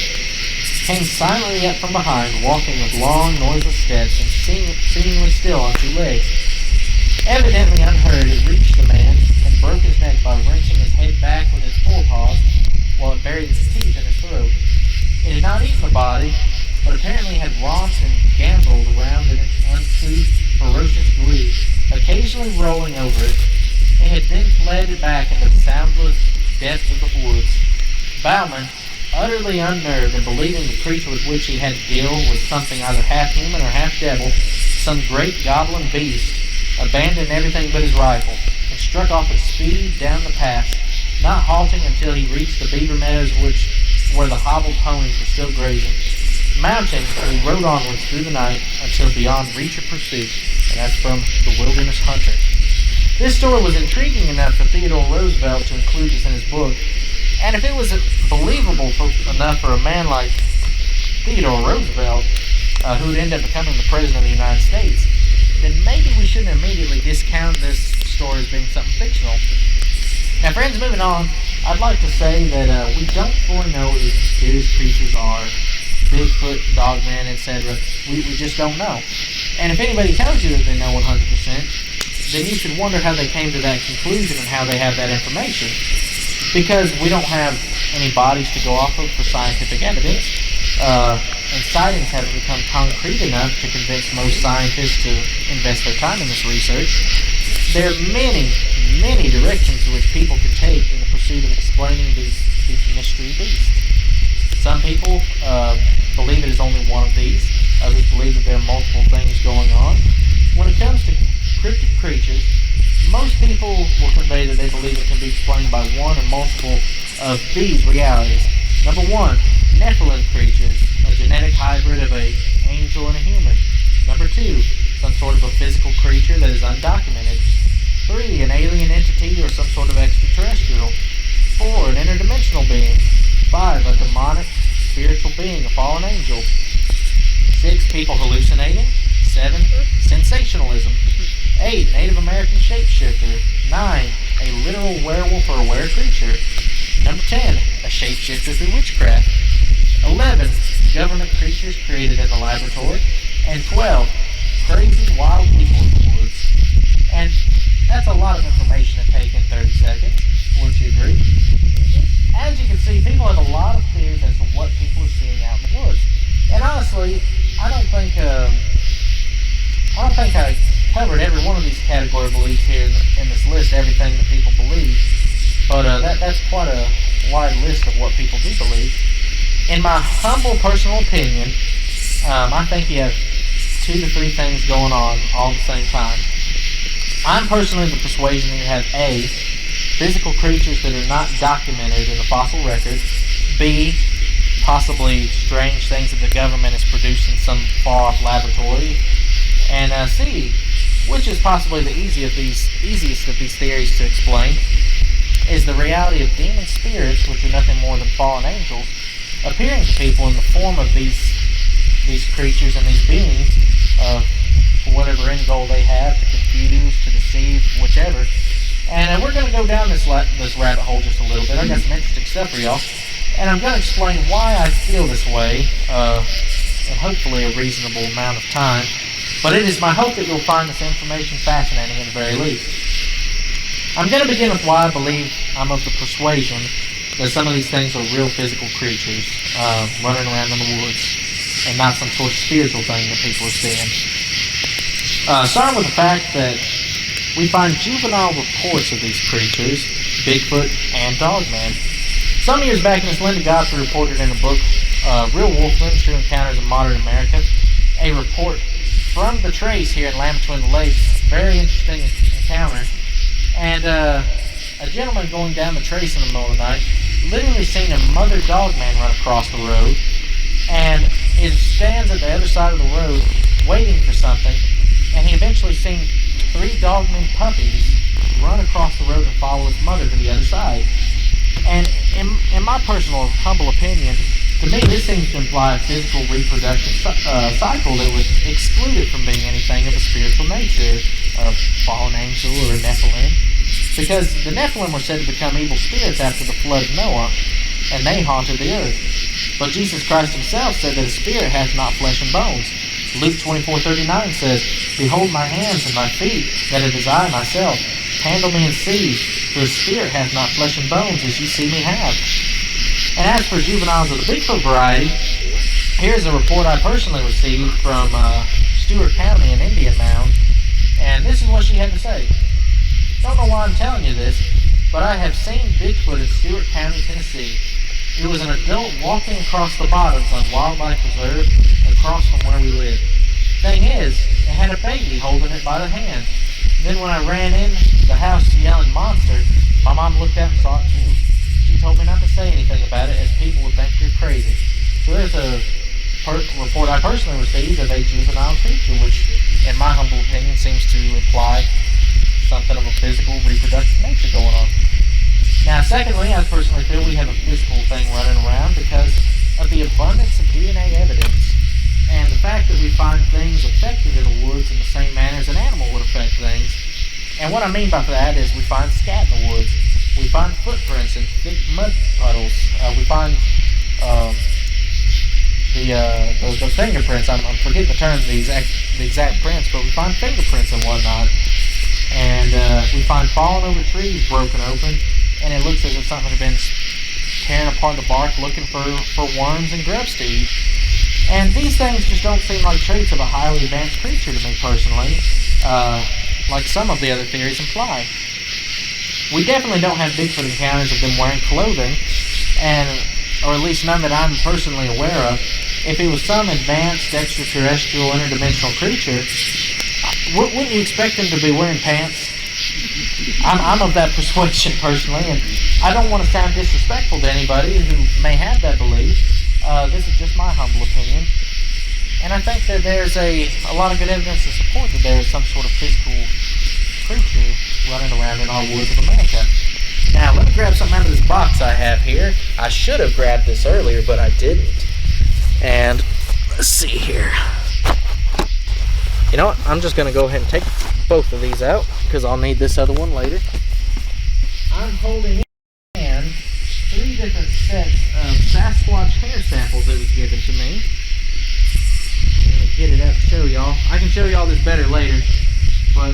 came silently up from behind, walking with long, noiseless steps and seemingly still on 2 legs. Evidently unheard, it reached the man and broke his neck by wrenching his head back with its forepaws while it buried its teeth in his throat. It had not eaten the body, but apparently had romped and gamboled around in its uncouth, ferocious glee, occasionally rolling over it. It had then fled back into the soundless depths of the woods. Bauman, utterly unnerved and believing the creature with which he had to deal was something either half human or half devil, some great goblin beast, abandoned everything but his rifle, and struck off at speed down the path, not halting until he reached the beaver meadows where the hobbled ponies were still grazing. Mounting, he rode onwards through the night until beyond reach of pursuit, and that's from The Wilderness Hunter. This story was intriguing enough for Theodore Roosevelt to include this in his book, and if it was believable enough for a man like Theodore Roosevelt, who would end up becoming the President of the United States, then maybe we shouldn't immediately discount this story as being something fictional. Now, friends, moving on, I'd like to say that we don't fully know what these mysterious creatures are. Bigfoot, Dogman, etc. We just don't know. And if anybody tells you that they know 100%, then you should wonder how they came to that conclusion and how they have that information. Because we don't have any bodies to go off of for scientific evidence, and sightings haven't become concrete enough to convince most scientists to invest their time in this research. There are many, many directions to which people can take in the pursuit of explaining these mystery beasts. Some people believe it is only one of these. Others believe that there are multiple things going on. When it comes to cryptid creatures, most people will convey that they believe it can be explained by one or multiple of these realities. Number one, Nephilim creatures, a genetic hybrid of an angel and a human. Number two, some sort of a physical creature that is undocumented. 3, an alien entity or some sort of extraterrestrial. 4, an interdimensional being. 5, a demonic spiritual being, a fallen angel. 6, people hallucinating. 7, sensationalism. 8, Native American shapeshifter. 9, a literal werewolf or a were creature. Number 10, a shapeshifter through witchcraft. 11, government creatures created in the laboratory. And 12, crazy wild people in the woods. And that's a lot of information to take in 30 seconds. Wouldn't you agree? As you can see, people have a lot of theories as to what people are seeing out in the woods. And honestly, I don't think I covered every one of these category beliefs here in this list, everything that people believe. But that's quite a wide list of what people do believe. In my humble personal opinion, I think you have 2 to 3 things going on all at the same time. I'm personally of the persuasion that you have A, physical creatures that are not documented in the fossil record. B, possibly strange things that the government has produced in some far-off laboratory. And C, which is possibly the easiest of these theories to explain, is the reality of demon spirits, which are nothing more than fallen angels, appearing to people in the form of these creatures and these beings, for whatever end goal they have, to confuse, to deceive, whichever. And we're going to go down this rabbit hole just a little bit. I've got some interesting stuff for y'all. And I'm going to explain why I feel this way, in hopefully a reasonable amount of time. But it is my hope that you'll find this information fascinating at the very least. I'm going to begin with why I believe I'm of the persuasion that some of these things are real physical creatures running around in the woods and not some sort of spiritual thing that people are seeing. Starting with the fact that we find juvenile reports of these creatures, Bigfoot and Dogman. Some years back, Miss Linda Godfrey reported in a book, Real Wolfmen, True Encounters of Modern America, a report from the Trace here in Lambton Lakes. Very interesting encounter. And a gentleman going down the Trace in the middle of the night literally seen a mother Dogman run across the road, and it stands at the other side of the road waiting for something, and he eventually seen 3 Dogman puppies run across the road and follow his mother to the other side. And in my personal humble opinion, to me this seems to imply a physical reproduction cycle that would exclude it from being anything of a spiritual nature, a fallen angel or a Nephilim. Because the Nephilim were said to become evil spirits after the flood of Noah, and they haunted the earth. But Jesus Christ himself said that a spirit hath not flesh and bones. Luke 24:39 says, Behold my hands and my feet, that it is I myself. Handle me and see, for a spirit hath not flesh and bones, as ye see me have. And as for juveniles of the Bigfoot variety, here's a report I personally received from Stewart County in Indian Mound, and this is what she had to say. Don't know why I'm telling you this, but I have seen Bigfoot in Stewart County, Tennessee. It was an adult walking across the bottoms of Wildlife Reserve across from where we live. Thing is, it had a baby holding it by the hand. Then when I ran in the house yelling monster, my mom looked out and saw it too. She told me not to say anything about it as people would think you're crazy. So there's a report I personally received of a juvenile creature, which in my humble opinion seems to imply something of a physical reproductive nature going on. Now secondly, I personally feel we have a physical thing running around because of the abundance of DNA evidence and the fact that we find things affected in the woods in the same manner as an animal would affect things. And what I mean by that is we find scat in the woods, we find footprints in thick mud puddles, we find the fingerprints. I'm forgetting the term, the exact prints, but we find fingerprints and whatnot. And we find fallen over trees broken open, and it looks as if something had been tearing apart the bark looking for worms and grubs to eat. And these things just don't seem like traits of a highly advanced creature to me personally, like some of the other theories imply. We definitely don't have Bigfoot encounters of them wearing clothing, or at least none that I'm personally aware of. If it was some advanced extraterrestrial interdimensional creature, wouldn't you expect them to be wearing pants? I'm of that persuasion personally, and I don't want to sound disrespectful to anybody who may have that belief. This is just my humble opinion. And I think that there's a lot of good evidence to support that there is some sort of physical creature running around in our woods of America. Now, let me grab something out of this box I have here. I should have grabbed this earlier, but I didn't. And let's see here. You know what? I'm just going to go ahead and take both of these out because I'll need this other one later. I'm holding in 3 different sets of Sasquatch hair samples that was given to me. I'm going to get it out to show y'all. I can show y'all this better later, but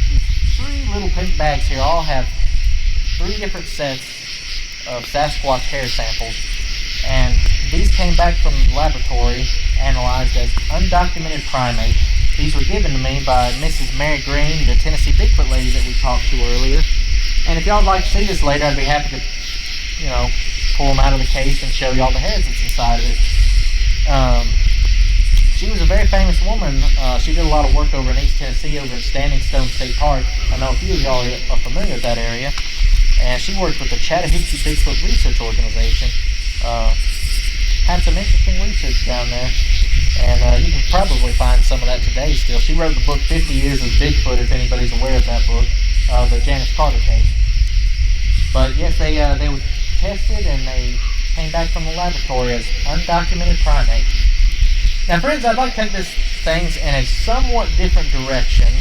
these 3 little pink bags here all have 3 different sets of Sasquatch hair samples, and these came back from the laboratory analyzed as undocumented primate. These were given to me by Mrs. Mary Green, the Tennessee Bigfoot lady that we talked to earlier. And if y'all would like to see this later, I'd be happy to, pull them out of the case and show y'all the hairs that's inside of it. She was a very famous woman. She did a lot of work over in East Tennessee, over in Standing Stone State Park. I know a few of y'all are familiar with that area. And she worked with the Chattahoochee Bigfoot Research Organization. Had some interesting research down there. And you can probably find some of that today still. She wrote the book 50 Years of Bigfoot, if anybody's aware of that book, the Janice Carter case. But yes, they were tested and they came back from the laboratory as undocumented primate. Now friends, I'd like to take this things in a somewhat different direction,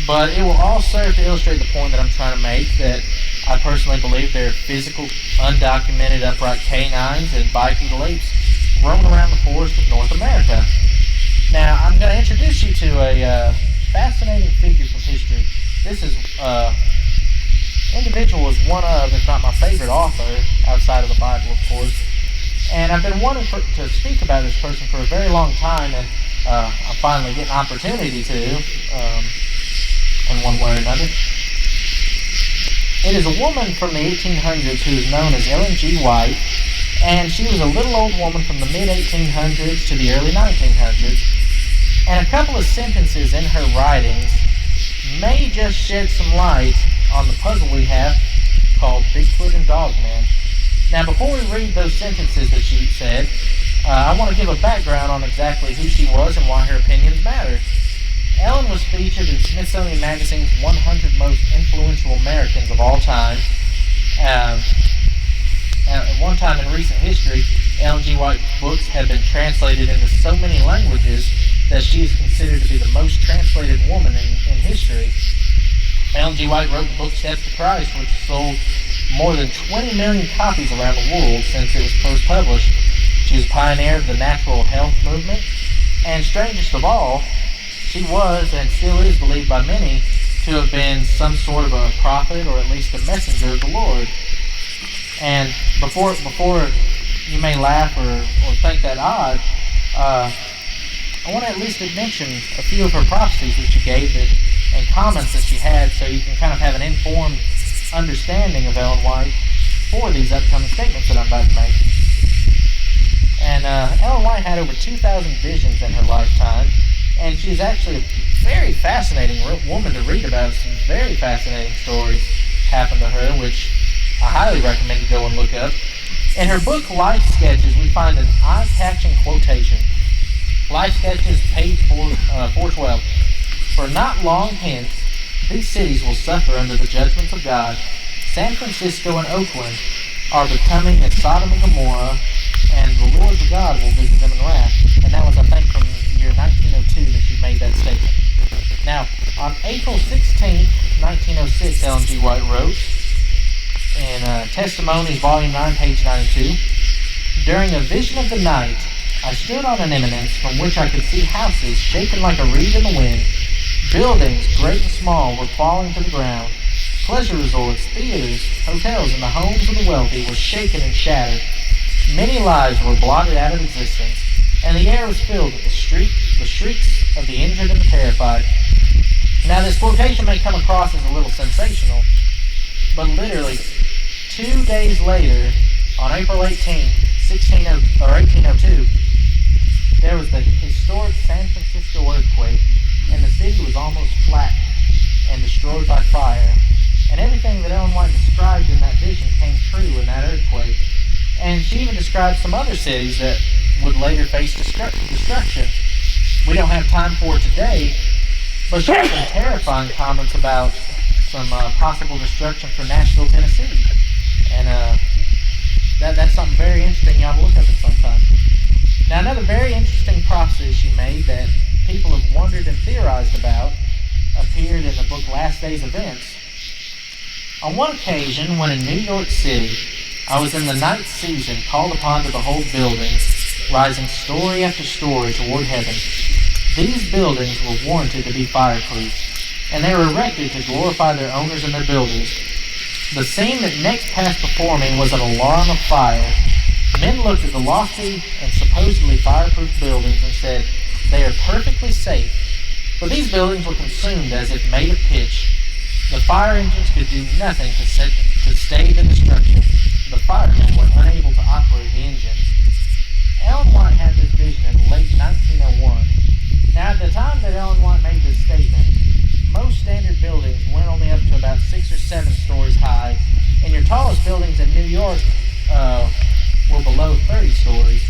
but it will all serve to illustrate the point that I'm trying to make, that I personally believe they're physical, undocumented upright canines and bipedal apes roaming around the forest of North America. Now, I'm going to introduce you to a fascinating figure from history. This individual is one of, if not my favorite author, outside of the Bible, of course. And I've been wanting to speak about this person for a very long time, and I'm finally getting an opportunity to, in one way or another. It is a woman from the 1800s who is known as Ellen G. White, and she was a little old woman from the mid-1800s to the early 1900s. And a couple of sentences in her writings may just shed some light on the puzzle we have called Bigfoot and Dogman. Now, before we read those sentences that she said, I want to give a background on exactly who she was and why her opinions matter. Ellen was featured in Smithsonian Magazine's 100 Most Influential Americans of All Time. At one time in recent history, Ellen G. White's books have been translated into so many languages that she is considered to be the most translated woman in history. Ellen G. White wrote the book Steps to Christ, which sold more than 20 million copies around the world since it was first published. She was a pioneer of the natural health movement, and strangest of all, she was and still is believed by many to have been some sort of a prophet or at least a messenger of the Lord. And before you may laugh or think that odd, I want to at least mention a few of her prophecies that she gave and comments that she had, so you can kind of have an informed understanding of Ellen White. for these upcoming statements that I'm about to make. And Ellen White had over 2,000 visions in her lifetime, and she's actually a very fascinating woman to read about. Some very fascinating stories happened to her, which I highly recommend you go and look up. In her book, Life Sketches, we find an eye-catching quotation. Life Sketches, page 412. For not long hence, these cities will suffer under the judgments of God. San Francisco and Oakland are becoming as Sodom and Gomorrah, and the Lord God will visit them in wrath. And that was, I think, from the year 1902 that she made that statement. Now, on April 16, 1906, Ellen G. White wrote, in Testimonies, Volume 9, page 92, during a vision of the night, I stood on an eminence from which I could see houses shaken like a reed in the wind. Buildings, great and small, were falling to the ground. Pleasure resorts, theaters, hotels, and the homes of the wealthy were shaken and shattered. Many lives were blotted out of existence, and the air was filled with the shrieks of the injured and the terrified. Now, this quotation may come across as a little sensational, but literally 2 days later, on April 18, 1802, there was the historic San Francisco earthquake, and the city was almost flattened and destroyed by fire. And everything that Ellen White described in that vision came true in that earthquake. And she even described some other cities that would later face destruction. We don't have time for it today, but she had some terrifying comments about some possible destruction for Nashville, Tennessee. And that's something very interesting. Y'all look up at some time. Now, another very interesting prophecy she made that people have wondered and theorized about appeared in the book Last Day's Events. On one occasion, when in New York City, I was in the night season called upon to behold buildings rising story after story toward heaven. These buildings were warranted to be fireproof, and they were erected to glorify their owners and their builders. The scene that next passed before me was an alarm of fire. Men looked at the lofty and supposedly fireproof buildings and said, "They are perfectly safe." But these buildings were consumed as if made of pitch. The fire engines could do nothing to stay the destruction. The firemen were unable to operate the engines. Ellen White had this vision in late 1901. Now, at the time that Ellen White made this statement, most standard buildings went only up to about 6 or 7 stories high, and your tallest buildings in New York were below 30 stories.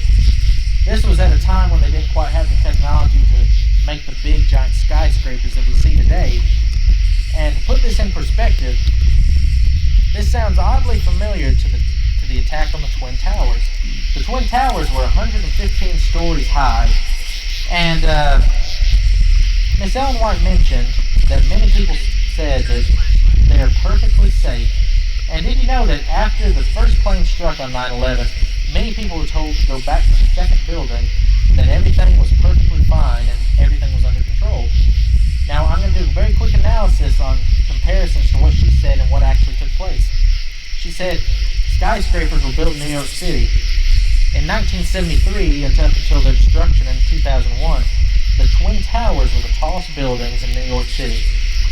This was at a time when they didn't quite have the technology to make the big giant skyscrapers that we see today. And to put this in perspective, this sounds oddly familiar to the attack on the Twin Towers. The Twin Towers were 115 stories high, and Miss Ellen White mentioned that many people said that they are perfectly safe. And did you know that after the first plane struck on 9/11, many people were told to go back to the second building, that everything was perfectly fine and everything was under control? Now, I'm going to do a very quick analysis on comparisons to what she said and what actually took place. She said skyscrapers were built in New York City. In 1973, until their destruction in 2001, the Twin Towers were the tallest buildings in New York City.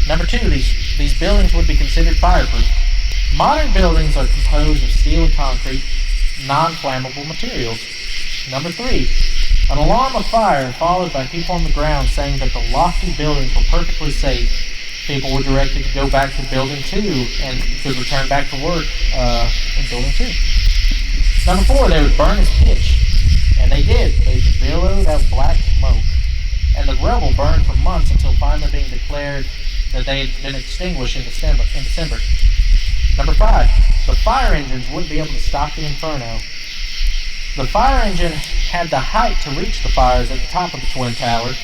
Number 2, these buildings would be considered fireproof. Modern buildings are composed of steel and concrete, non-flammable materials. Number 3, an alarm of fire followed by people on the ground saying that the lofty buildings were perfectly safe. People were directed to go back to Building 2 and to return back to work in Building 2. Number 4, they would burn as pitch. And they did. They billowed out black smoke. And the rubble burned for months until finally being declared that they had been extinguished in December. Number 5, the fire engines wouldn't be able to stop the inferno. The fire engine had the height to reach the fires at the top of the Twin Towers.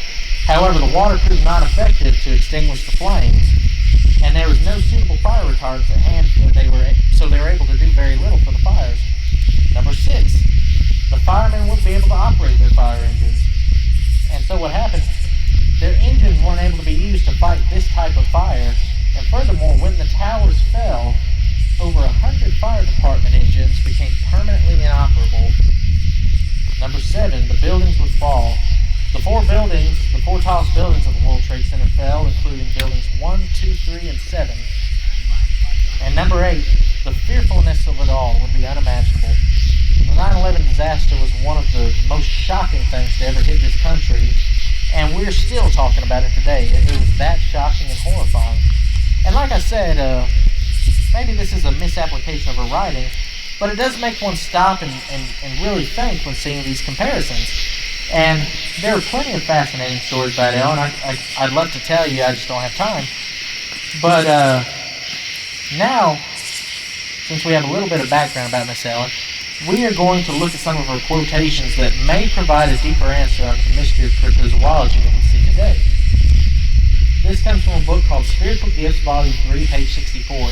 However, the water proved not effective to extinguish the flames, and there was no suitable fire retardants at hand, so they were able to do very little for the fires. Number 6, the firemen wouldn't be able to operate their fire engines. And so what happened, their engines weren't able to be used to fight this type of fire. And furthermore, when the towers fell, over 100 fire department engines became permanently inoperable. Number 7, the buildings would fall. The four tallest buildings of the World Trade Center fell, including buildings 1, 2, 3, and 7. And number 8, the fearfulness of it all would be unimaginable. The 9/11 disaster was one of the most shocking things to ever hit this country, and we're still talking about it today. It was that shocking and horrifying. And like I said, maybe this is a misapplication of her writing, but it does make one stop and really think when seeing these comparisons. And there are plenty of fascinating stories about Elle, and I'd love to tell you, I just don't have time. But now, since we have a little bit of background about Miss Ellen, we are going to look at some of her quotations that may provide a deeper answer on the mystery of cryptozoology that we see today. This comes from a book called Spiritual Gifts, Volume 3, page 64.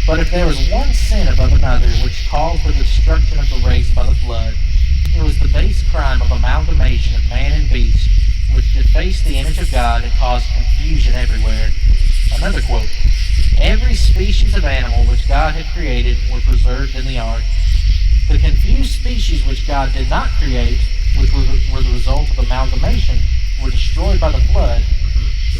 But if there was one sin above another which called for the destruction of the race by the flood, it was the base crime of amalgamation of man and beast, which defaced the image of God and caused confusion everywhere. Another quote, every species of animal which God had created were preserved in the ark. The confused species which God did not create, which were the result of amalgamation, were destroyed by the flood.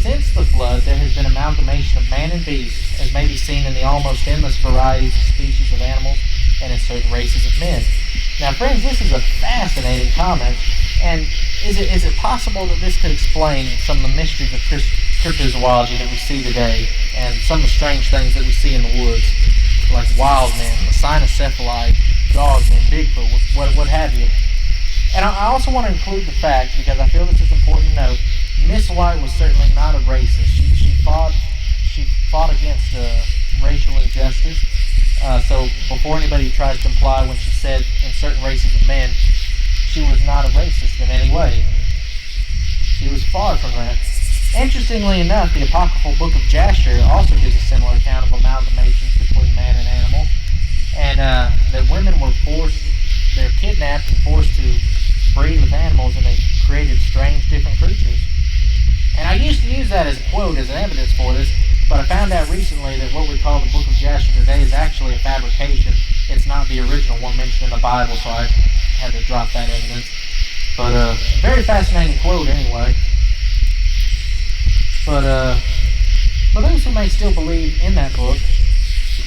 Since the flood, there has been amalgamation of man and beast, as may be seen in the almost endless varieties of species of animals and in certain races of men. Now, friends, this is a fascinating comment, and is it possible that this could explain some of the mysteries of cryptozoology that we see today, and some of the strange things that we see in the woods, like wild men, the cynocephalite, dogmen, Bigfoot, what have you. And I also want to include the fact, because I feel this is important to note, Miss White was certainly not a racist. She fought against racial injustice. So before anybody tries to imply when she said in certain races of men, she was not a racist in any way. She was far from that. Interestingly enough, the apocryphal book of Jasher also gives a similar account of amalgamations between man and animal, and that women were they're kidnapped and forced to breed with animals, and they created strange, different creatures. And I used to use that as a quote, as an evidence for this, but I found out recently that what we call the book of Jasher today is actually a fabrication. It's not the original one mentioned in the Bible, so I had to drop that evidence. But very fascinating quote anyway. But for those who may still believe in that book,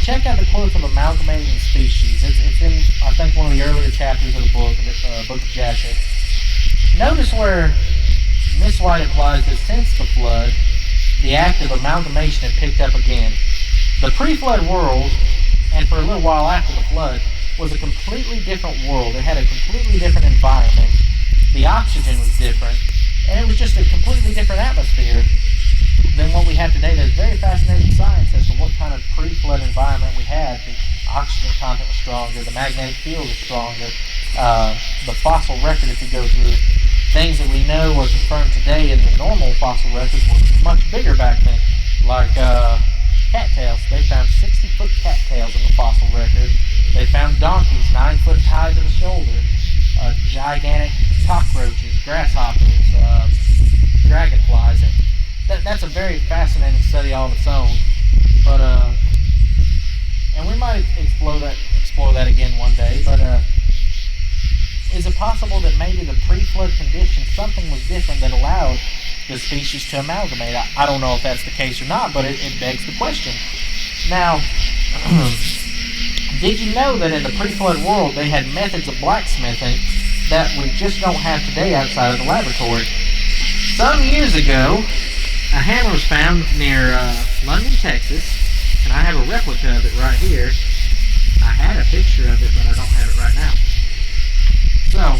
check out the quotes of amalgamating species. It's in, I think, one of the earlier chapters of the book of Jasher. Notice where Miss White implies that since the flood, the act of amalgamation had picked up again. The pre-flood world, and for a little while after the flood, was a completely different world. It had a completely different environment. The oxygen was different, and it was just a completely different atmosphere than what we have today. There's very fascinating science as to what kind of pre-flood environment we had. The oxygen content was stronger, the magnetic field was stronger, the fossil record, if you go through things that we know are confirmed today in the normal fossil records, were much bigger back then, like cattails. They found 60-foot cattails in the fossil record. They found donkeys 9 foot high to the shoulder, gigantic cockroaches, grasshoppers, dragonflies. That's a very fascinating study all of its own. But and we might explore that again one day. But is it possible that maybe the pre-flood conditions, something was different that allowed the species to amalgamate? I don't know if that's the case or not, but it begs the question. Now, did you know that in the pre-flood world they had methods of blacksmithing that we just don't have today outside of the laboratory? Some years ago, a hammer was found near London, Texas, and I have a replica of it right here. I had a picture of it, but I don't have it right now. So,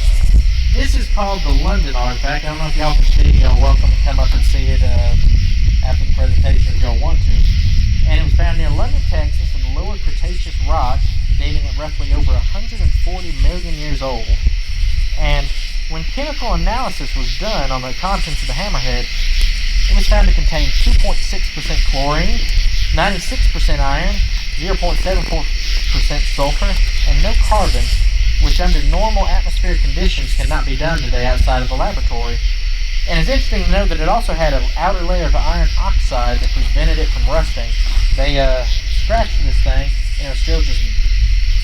this is called the London artifact. I don't know if y'all can see it. Y'all welcome to come up and see it after the presentation if y'all want to. And it was found near London, Texas, in the Lower Cretaceous rock, dating at roughly over 140 million years old. And when chemical analysis was done on the contents of the hammerhead, it was found to contain 2.6% chlorine, 96% iron, 0.74% sulfur, and no carbon, which under normal atmospheric conditions cannot be done today outside of the laboratory. And it's interesting to note that it also had an outer layer of iron oxide that prevented it from rusting. They scratched this thing, and it was still just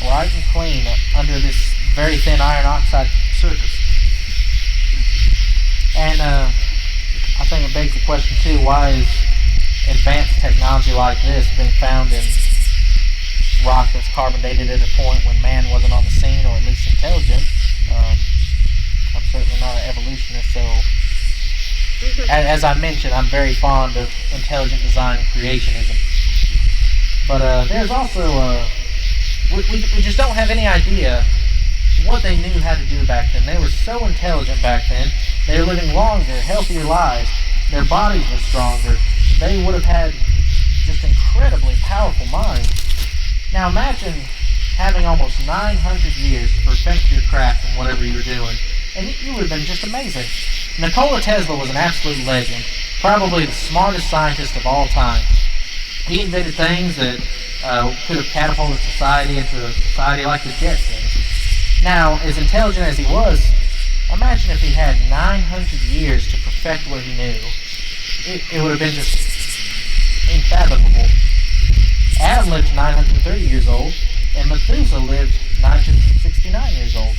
bright and clean under this very thin iron oxide surface. And I think it begs the question too, why is advanced technology like this being found in rock that's carbon dated at a point when man wasn't on the scene, or at least intelligent. I'm certainly not an evolutionist, so as I mentioned, I'm very fond of intelligent design and creationism. But there's also, we just don't have any idea what they knew how to do back then. They were so intelligent back then. They were living longer, healthier lives. Their bodies were stronger. They would have had just incredibly powerful minds. Now imagine having almost 900 years to perfect your craft in whatever you were doing, and you would have been just amazing. Nikola Tesla was an absolute legend, probably the smartest scientist of all time. He invented things that could have catapulted society into a society like the Jetsons. Now, as intelligent as he was, imagine if he had 900 years to perfect what he knew. It would have been just unfathomable. Adam lived 930 years old, and Methuselah lived 969 years old.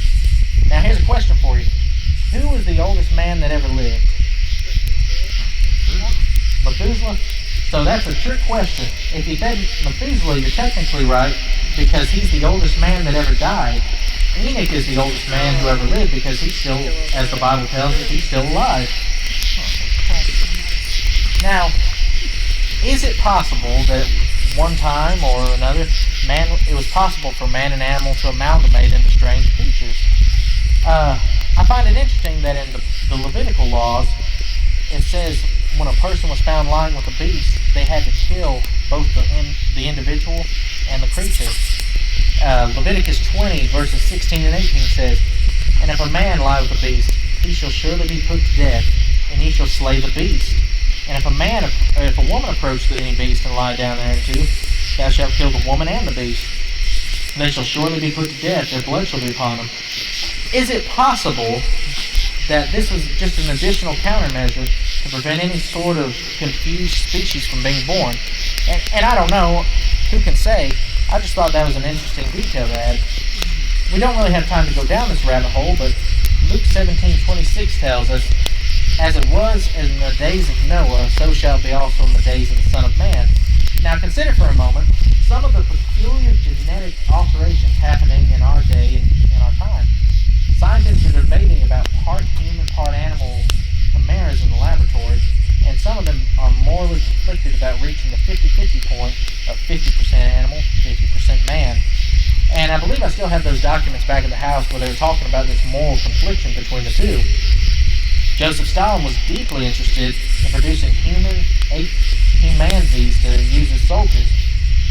Now here's a question for you. Who was the oldest man that ever lived? Methuselah? So that's a trick question. If you said Methuselah, you're technically right, because he's the oldest man that ever died. Enoch is the oldest man who ever lived, because he's still, as the Bible tells us, he's still alive. Now, is it possible that one time or another, it was possible for man and animal to amalgamate into strange creatures? I find it interesting that in the Levitical laws, it says when a person was found lying with a beast, they had to kill both the individual and the creature. Leviticus 20, verses 16 and 18 says, "And if a man lie with a beast, he shall surely be put to death, and he shall slay the beast. And if a woman approach any beast and lie down thereunto, thou shalt kill the woman and the beast. They shall surely be put to death, their blood shall be upon them." Is it possible that this was just an additional countermeasure to prevent any sort of confused species from being born? And I don't know, who can say? I just thought that was an interesting detail to add. We don't really have time to go down this rabbit hole, but Luke 17:26 tells us, "As it was in the days of Noah, so shall it be also in the days of the Son of Man." Now consider for a moment some of the peculiar genetic alterations happening in our day and in our time. Scientists are debating about part human, part animal chimeras in the laboratory, and some of them are morally conflicted about reaching the 50-50 point of 50% animal, 50% man. And I believe I still have those documents back at the house where they were talking about this moral confliction between the two. Joseph Stalin was deeply interested in producing humanities to use as soldiers.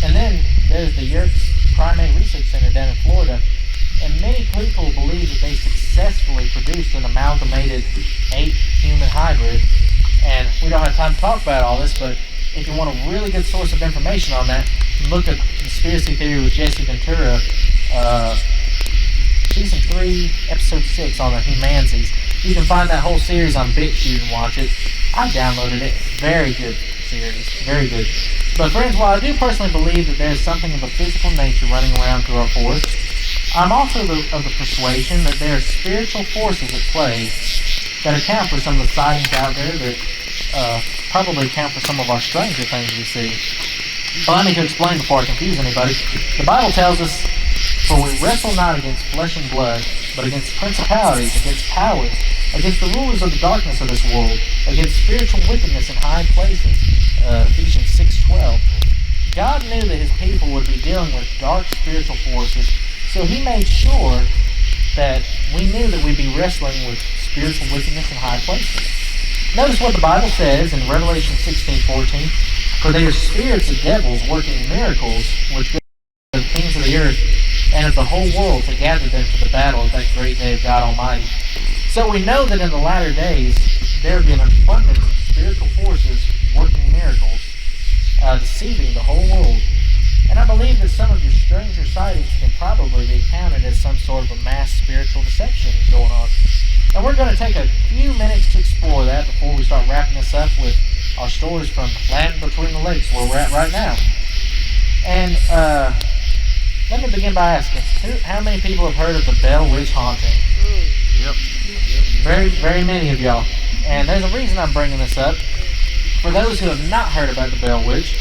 And then there's the Yerkes Primate Research Center down in Florida. And many people believe that they successfully produced an amalgamated ape-human hybrid. And we don't have time to talk about all this, but if you want a really good source of information on that, look at Conspiracy Theory with Jesse Ventura, Season 3, Episode 6 on the Humansies. You can find that whole series on BitChute and watch it. I downloaded it. Very good series. Very good. But friends, while I do personally believe that there's something of a physical nature running around through our forest, I'm also of the persuasion that there are spiritual forces at play that account for some of the sightings out there that probably account for some of our stranger things we see. Allow me to explain before I confuse anybody. The Bible tells us, "For we wrestle not against flesh and blood, but against principalities, against powers, against the rulers of the darkness of this world, against spiritual wickedness in high places." Ephesians 6:12. God knew that his people would be dealing with dark spiritual forces, so he made sure that we knew that we'd be wrestling with spiritual wickedness in high places. Notice what the Bible says in Revelation 16:14. "For they are spirits of devils working miracles, which go to the kings of the earth and of the whole world to gather them to the battle of that great day of God Almighty." So we know that in the latter days, there will be an abundance of spiritual forces working miracles, deceiving the whole world. And I believe that some of your stranger sightings can probably be counted as some sort of a mass spiritual deception going on. And we're going to take a few minutes to explore that before we start wrapping this up with our stories from Land Between the Lakes, where we're at right now. And let me begin by asking, how many people have heard of the Bell Witch haunting? Yep. Very, very many of y'all. And there's a reason I'm bringing this up. For those who have not heard about the Bell Witch,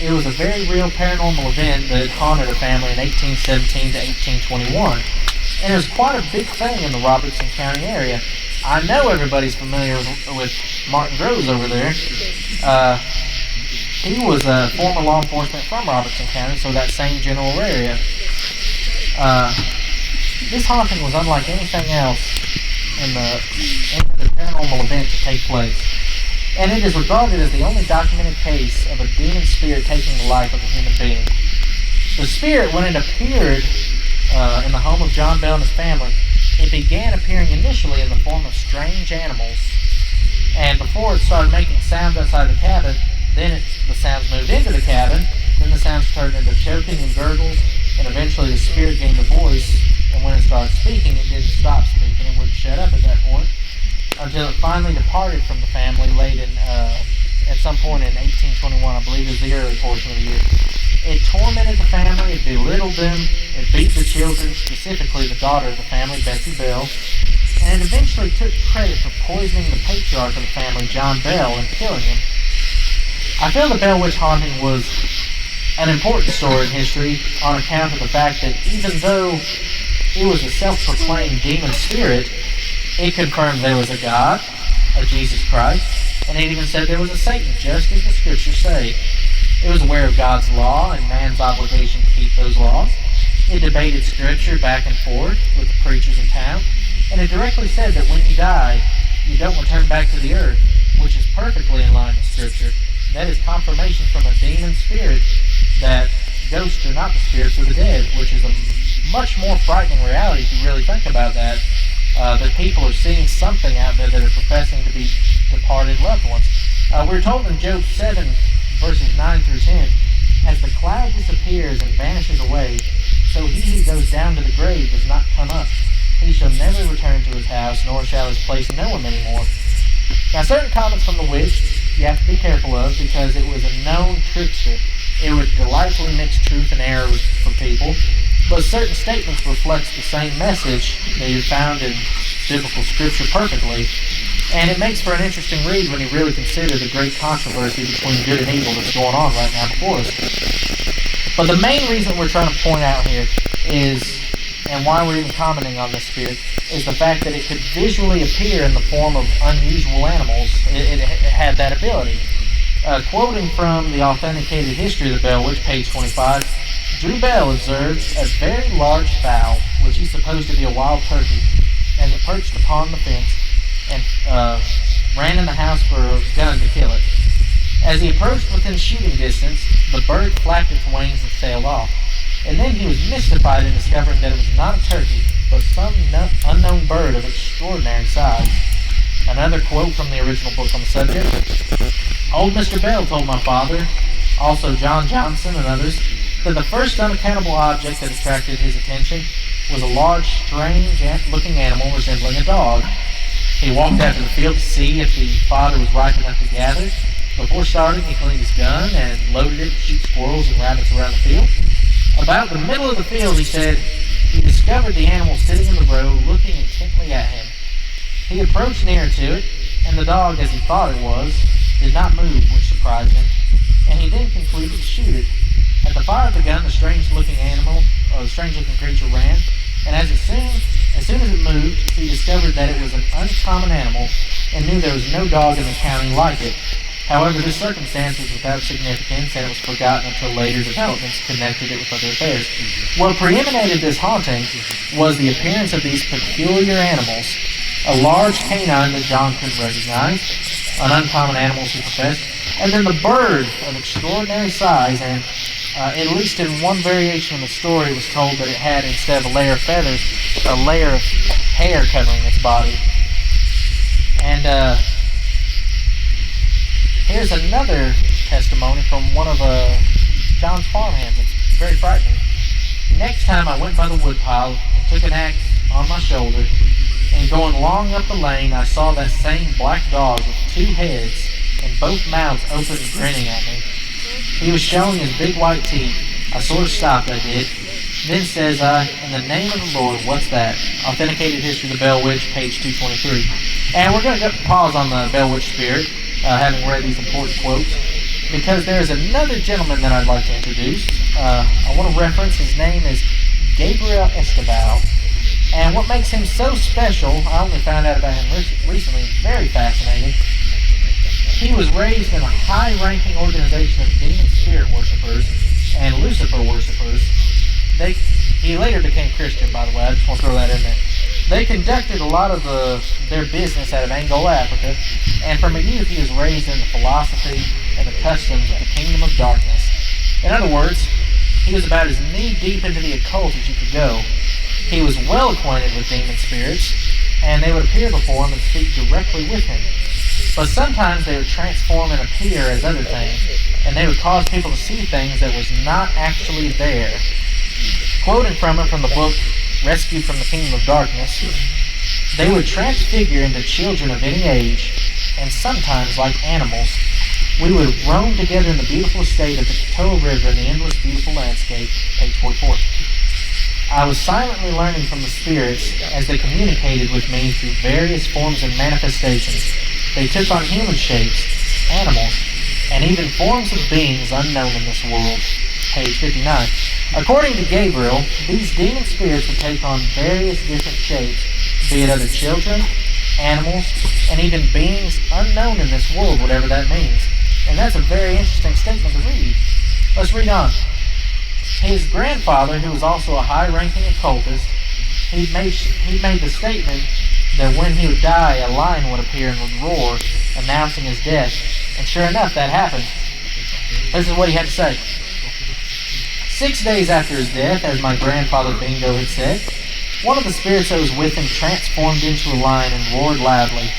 It was a very real paranormal event that haunted a family in 1817 to 1821. And it was quite a big thing in the Robertson County area. I know everybody's familiar with Martin Groves over there. He was a former law enforcement from Robertson County, so that same general area. This haunting was unlike anything else in the paranormal event to take place. And it is regarded as the only documented case of a demon spirit taking the life of a human being. The spirit, when it appeared in the home of John Bell and his family, it began appearing initially in the form of strange animals. And before it started making sounds outside the cabin, then the sounds moved into the cabin, then the sounds turned into choking and gurgles, and eventually the spirit gained a voice, and when it started speaking, it didn't stop speaking, it wouldn't shut up at that point, until it finally departed from the family late in, at some point in 1821, I believe is the early portion of the year. It tormented the family, it belittled them, it beat the children, specifically the daughter of the family, Bessie Bell, and it eventually took credit for poisoning the patriarch of the family, John Bell, and killing him. I feel the Bell Witch haunting was an important story in history on account of the fact that even though it was a self-proclaimed demon spirit, it confirmed there was a God, a Jesus Christ, and it even said there was a Satan, just as the scriptures say. It was aware of God's law and man's obligation to keep those laws. It debated scripture back and forth with the preachers in town, and it directly said that when you die, you don't return back to the earth, which is perfectly in line with scripture. That is confirmation from a demon spirit that ghosts are not the spirits of the dead, which is a much more frightening reality if you really think about that. That people are seeing something out there that are professing to be departed loved ones. We're told in Job 7, verses 9 through 10, as the cloud disappears and vanishes away, so he who goes down to the grave does not come up. He shall never return to his house, nor shall his place know him anymore. Now, certain comments from the witch you have to be careful of, because it was a known trickster. It would delightfully mix truth and error for people, but certain statements reflect the same message that you found in biblical scripture perfectly, and it makes for an interesting read when you really consider the great controversy between good and evil that's going on right now before us. But the main reason we're trying to point out here is, and why we're even commenting on this spirit, is the fact that it could visually appear in the form of unusual animals. It had that ability. Quoting from the authenticated history of the Bell Witch, page 25, Drew Bell observed a very large fowl, which he supposed to be a wild turkey, as it perched upon the fence and ran in the house for a gun to kill it. As he approached within shooting distance, the bird flapped its wings and sailed off. And then he was mystified in discovering that it was not a turkey, but some unknown bird of extraordinary size. Another quote from the original book on the subject. Old Mr. Bell told my father, also John Johnson and others, that the first unaccountable object that attracted his attention was a large, strange-looking animal resembling a dog. He walked out to the field to see if the fodder was ripe enough to gather. Before starting, he cleaned his gun and loaded it to shoot squirrels and rabbits around the field. About the middle of the field, he said, he discovered the animal sitting in the road, looking intently at him. He approached nearer to it, and the dog, as he thought it was, did not move, which surprised him, and he then concluded to shoot it. At the fire of the gun, the strange-looking creature ran, and as soon as it moved, he discovered that it was an uncommon animal, and knew there was no dog in the county like it. However, this circumstance was without significance, and it was forgotten until later developments connected it with other affairs. What preeminated this haunting was the appearance of these peculiar animals. A large canine that John couldn't recognize, an uncommon animal he professed, and then the bird of extraordinary size, and at least in one variation of the story, it was told that it had, instead of a layer of feathers, a layer of hair covering its body. And here's another testimony from one of John's farmhands. It's very frightening. Next time I went by the woodpile and took an axe on my shoulder, and going along up the lane, I saw that same black dog with two heads and both mouths open and grinning at me. He was showing his big white teeth. I sort of stopped, I did. Then says I, in the name of the Lord, what's that? Authenticated History of the Bell Witch, page 223. And we're going to pause on the Bell Witch spirit, having read these important quotes. because there's another gentleman that I'd like to introduce. I want to reference his name is Gabriel Escobar. And what makes him so special, I only found out about him recently, very fascinating. He was raised in a high-ranking organization of demon spirit worshippers and Lucifer worshippers. He later became Christian, by the way. I just want to throw that in there. They conducted a lot of their business out of Angola, Africa, and from a youth he was raised in the philosophy and the customs of the kingdom of darkness. In other words, he was about as knee-deep into the occult as you could go. He was well acquainted with demon spirits, and they would appear before him and speak directly with him. But sometimes they would transform and appear as other things, and they would cause people to see things that was not actually there. Quoting from him from the book Rescued from the Kingdom of Darkness, they would transfigure into children of any age, and sometimes, like animals, we would roam together in the beautiful state of the Katoa River in the endless beautiful landscape, page 44. I was silently learning from the spirits as they communicated with me through various forms and manifestations. They took on human shapes, animals, and even forms of beings unknown in this world. Page 59. According to Gabriel, these demon spirits would take on various different shapes, be it other children, animals, and even beings unknown in this world, whatever that means. And that's a very interesting statement to read. Let's read on. His grandfather, who was also a high-ranking occultist, he made the statement that when he would die, a lion would appear and would roar, announcing his death. And sure enough, that happened. This is what he had to say. 6 days after his death, as my grandfather Bingo had said, one of the spirits that was with him transformed into a lion and roared loudly.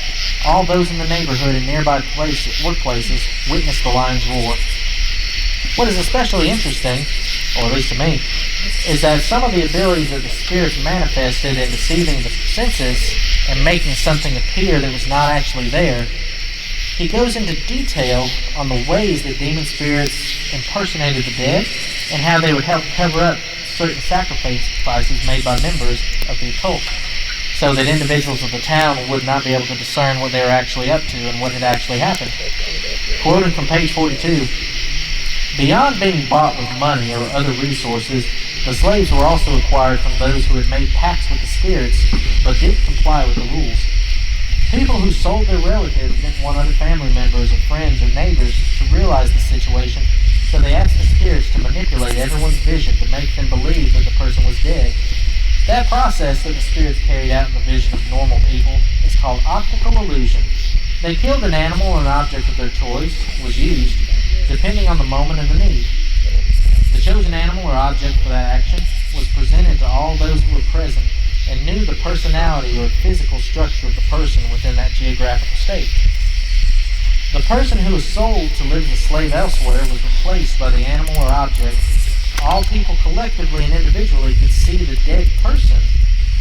All those in the neighborhood and nearby workplaces witnessed the lion's roar. What is especially interesting, or at least to me, is that some of the abilities that the spirits manifested in deceiving the senses and making something appear that was not actually there, he goes into detail on the ways that demon spirits impersonated the dead and how they would help cover up certain sacrifices made by members of the occult, so that individuals of the town would not be able to discern what they were actually up to and what had actually happened. Quoting from page 42, beyond being bought with money or other resources, the slaves were also acquired from those who had made pacts with the spirits but didn't comply with the rules. People who sold their relatives didn't want other family members or friends or neighbors to realize the situation, so they asked the spirits to manipulate everyone's vision to make them believe that the person was dead. That process that the spirits carried out in the vision of normal people is called optical illusion. They killed an animal or an object of their choice was used, depending on the moment and the need. The chosen animal or object for that action was presented to all those who were present and knew the personality or physical structure of the person within that geographical state. The person who was sold to live as a slave elsewhere was replaced by the animal or object. All people collectively and individually could see the dead person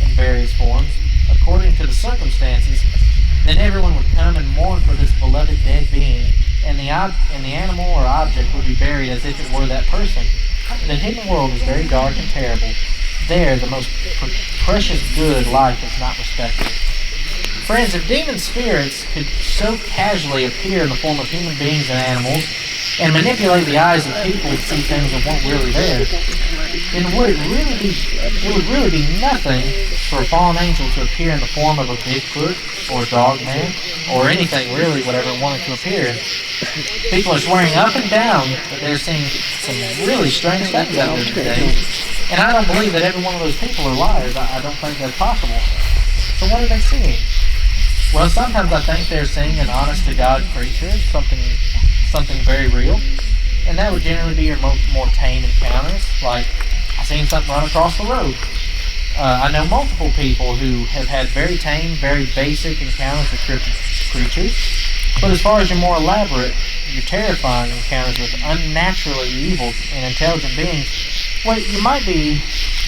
in various forms, according to the circumstances. Then everyone would come and mourn for this beloved dead being, and the animal or object would be buried as if it were that person. The hidden world is very dark and terrible. There, the most precious good, life, is not respected. Friends, if demon spirits could so casually appear in the form of human beings and animals, and manipulate the eyes of people to see things that weren't really there, then it would really be nothing for a fallen angel to appear in the form of a Bigfoot or a dog man or anything really, whatever it wanted to appear. People are swearing up and down that they're seeing some really strange things out there today, and I don't believe that every one of those people are liars. I don't think that's possible. So what are they seeing? Well, sometimes I think they're seeing an honest-to-God creature, something very real, and that would generally be your more tame encounters, like I seen something run across the road. I know multiple people who have had very tame, very basic encounters with cryptid creatures, but as far as your more elaborate, your terrifying encounters with unnaturally evil and intelligent beings, well, you might be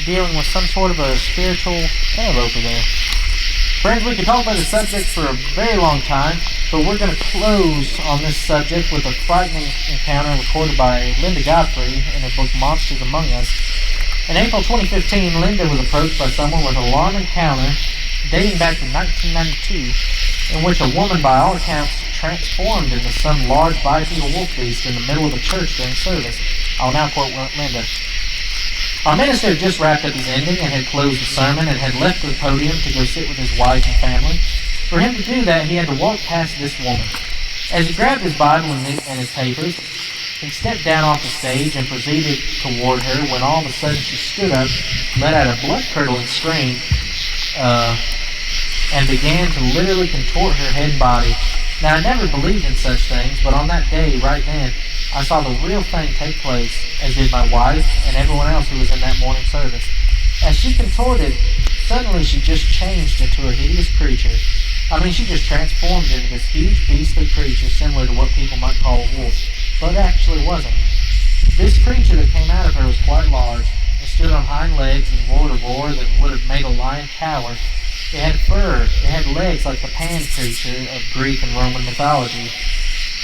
dealing with some sort of a spiritual interloper there. Friends, we could talk about the subject for a very long time, but we're going to close on this subject with a frightening encounter recorded by Linda Godfrey in her book Monsters Among Us. In April 2015, Linda was approached by someone with an alarming encounter dating back to 1992 in which a woman, by all accounts, transformed into some large bipedal wolf beast in the middle of the church during service. I'll now quote Linda. Our minister had just wrapped up his ending and had closed the sermon and had left the podium to go sit with his wife and family. For him to do that, he had to walk past this woman. As he grabbed his Bible and his papers, he stepped down off the stage and proceeded toward her when all of a sudden she stood up, let out a blood-curdling scream, and began to literally contort her head and body. Now, I never believed in such things, but on that day, right then, I saw the real thing take place, as did my wife and everyone else who was in that morning service. As she contorted, suddenly she just changed into a hideous creature. I mean, she just transformed into this huge beastly creature similar to what people might call a wolf, but it actually wasn't. This creature that came out of her was quite large. It stood on hind legs and roared a roar that would have made a lion cower. It had fur. It had legs like the Pan creature of Greek and Roman mythology,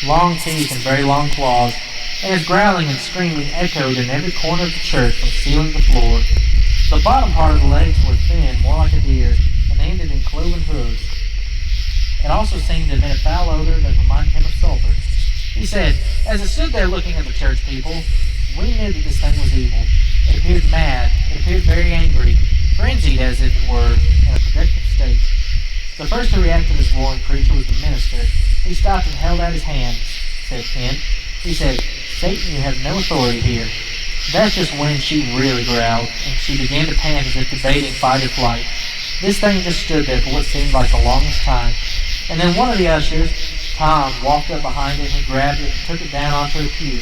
long teeth and very long claws, and its growling and screaming echoed in every corner of the church from ceiling to floor. The bottom part of the legs were thin, more like a deer's, and they ended in cloven hooves. It also seemed to emit a foul odor that reminded him of sulfur. He said, as it stood there looking at the church people, we knew that this thing was evil. It appeared mad. It appeared very angry, frenzied as if it were in a protective state. The first to react to this roaring creature was the minister. He stopped and held out his hand, said Ken. He said, Satan, you have no authority here. That's just when she really growled, and she began to pant as if debating fight or flight. This thing just stood there for what seemed like the longest time. And then one of the ushers, Tom, walked up behind it and grabbed it and took it down onto the pew.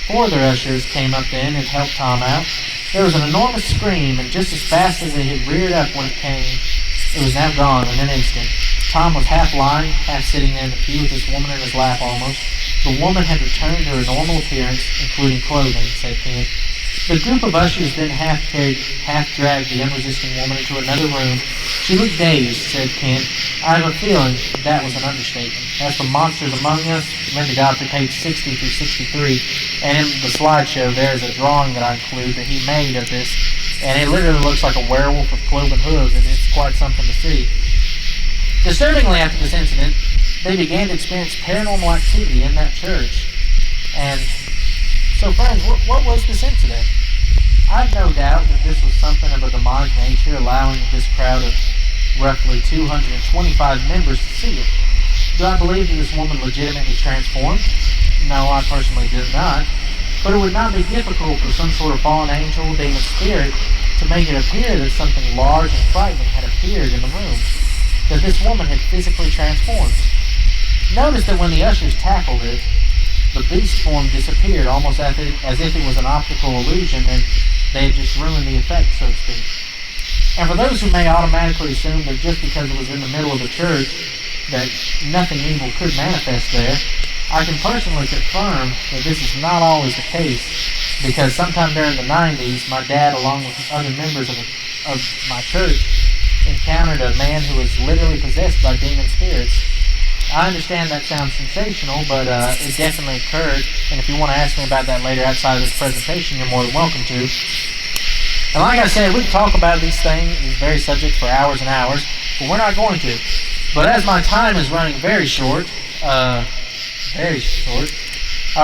4 other ushers came up then and helped Tom out. There was an enormous scream, and just as fast as it had reared up when it came, it was now gone in an instant. Tom was half lying, half sitting there in the pew with this woman in his lap almost. The woman had returned to her normal appearance, including clothing, said Ken. The group of ushers then half carried, half dragged the unresisting woman into another room. She looked dazed, said Ken. I have a feeling that was an understatement. As for Monsters Among Us, Linda Godfrey, page 60 through 63, and in the slideshow there is a drawing that I include that he made of this, and it literally looks like a werewolf with cloven hooves, and it's quite something to see. Disturbingly, after this incident, they began to experience paranormal activity in that church. And so, friends, what was this incident? I have no doubt that this was something of a demonic nature, allowing this crowd of roughly 225 members to see it. Do I believe that this woman legitimately transformed? No, I personally do not. But it would not be difficult for some sort of fallen angel, demon spirit, to make it appear that something large and frightening had appeared in the room, that this woman had physically transformed. Notice that when the ushers tackled it, the beast form disappeared, almost as if it was an optical illusion, and they had just ruined the effect, so to speak. And for those who may automatically assume that just because it was in the middle of the church, that nothing evil could manifest there, I can personally confirm that this is not always the case, because sometime during the 90s, my dad, along with other members of my church, encountered a man who was literally possessed by demon spirits. I understand that sounds sensational, but it definitely occurred, and if you want to ask me about that later outside of this presentation, you're more than welcome to. And like I said, we can talk about these things, these very subjects, for hours and hours, but we're not going to. But as my time is running very short, I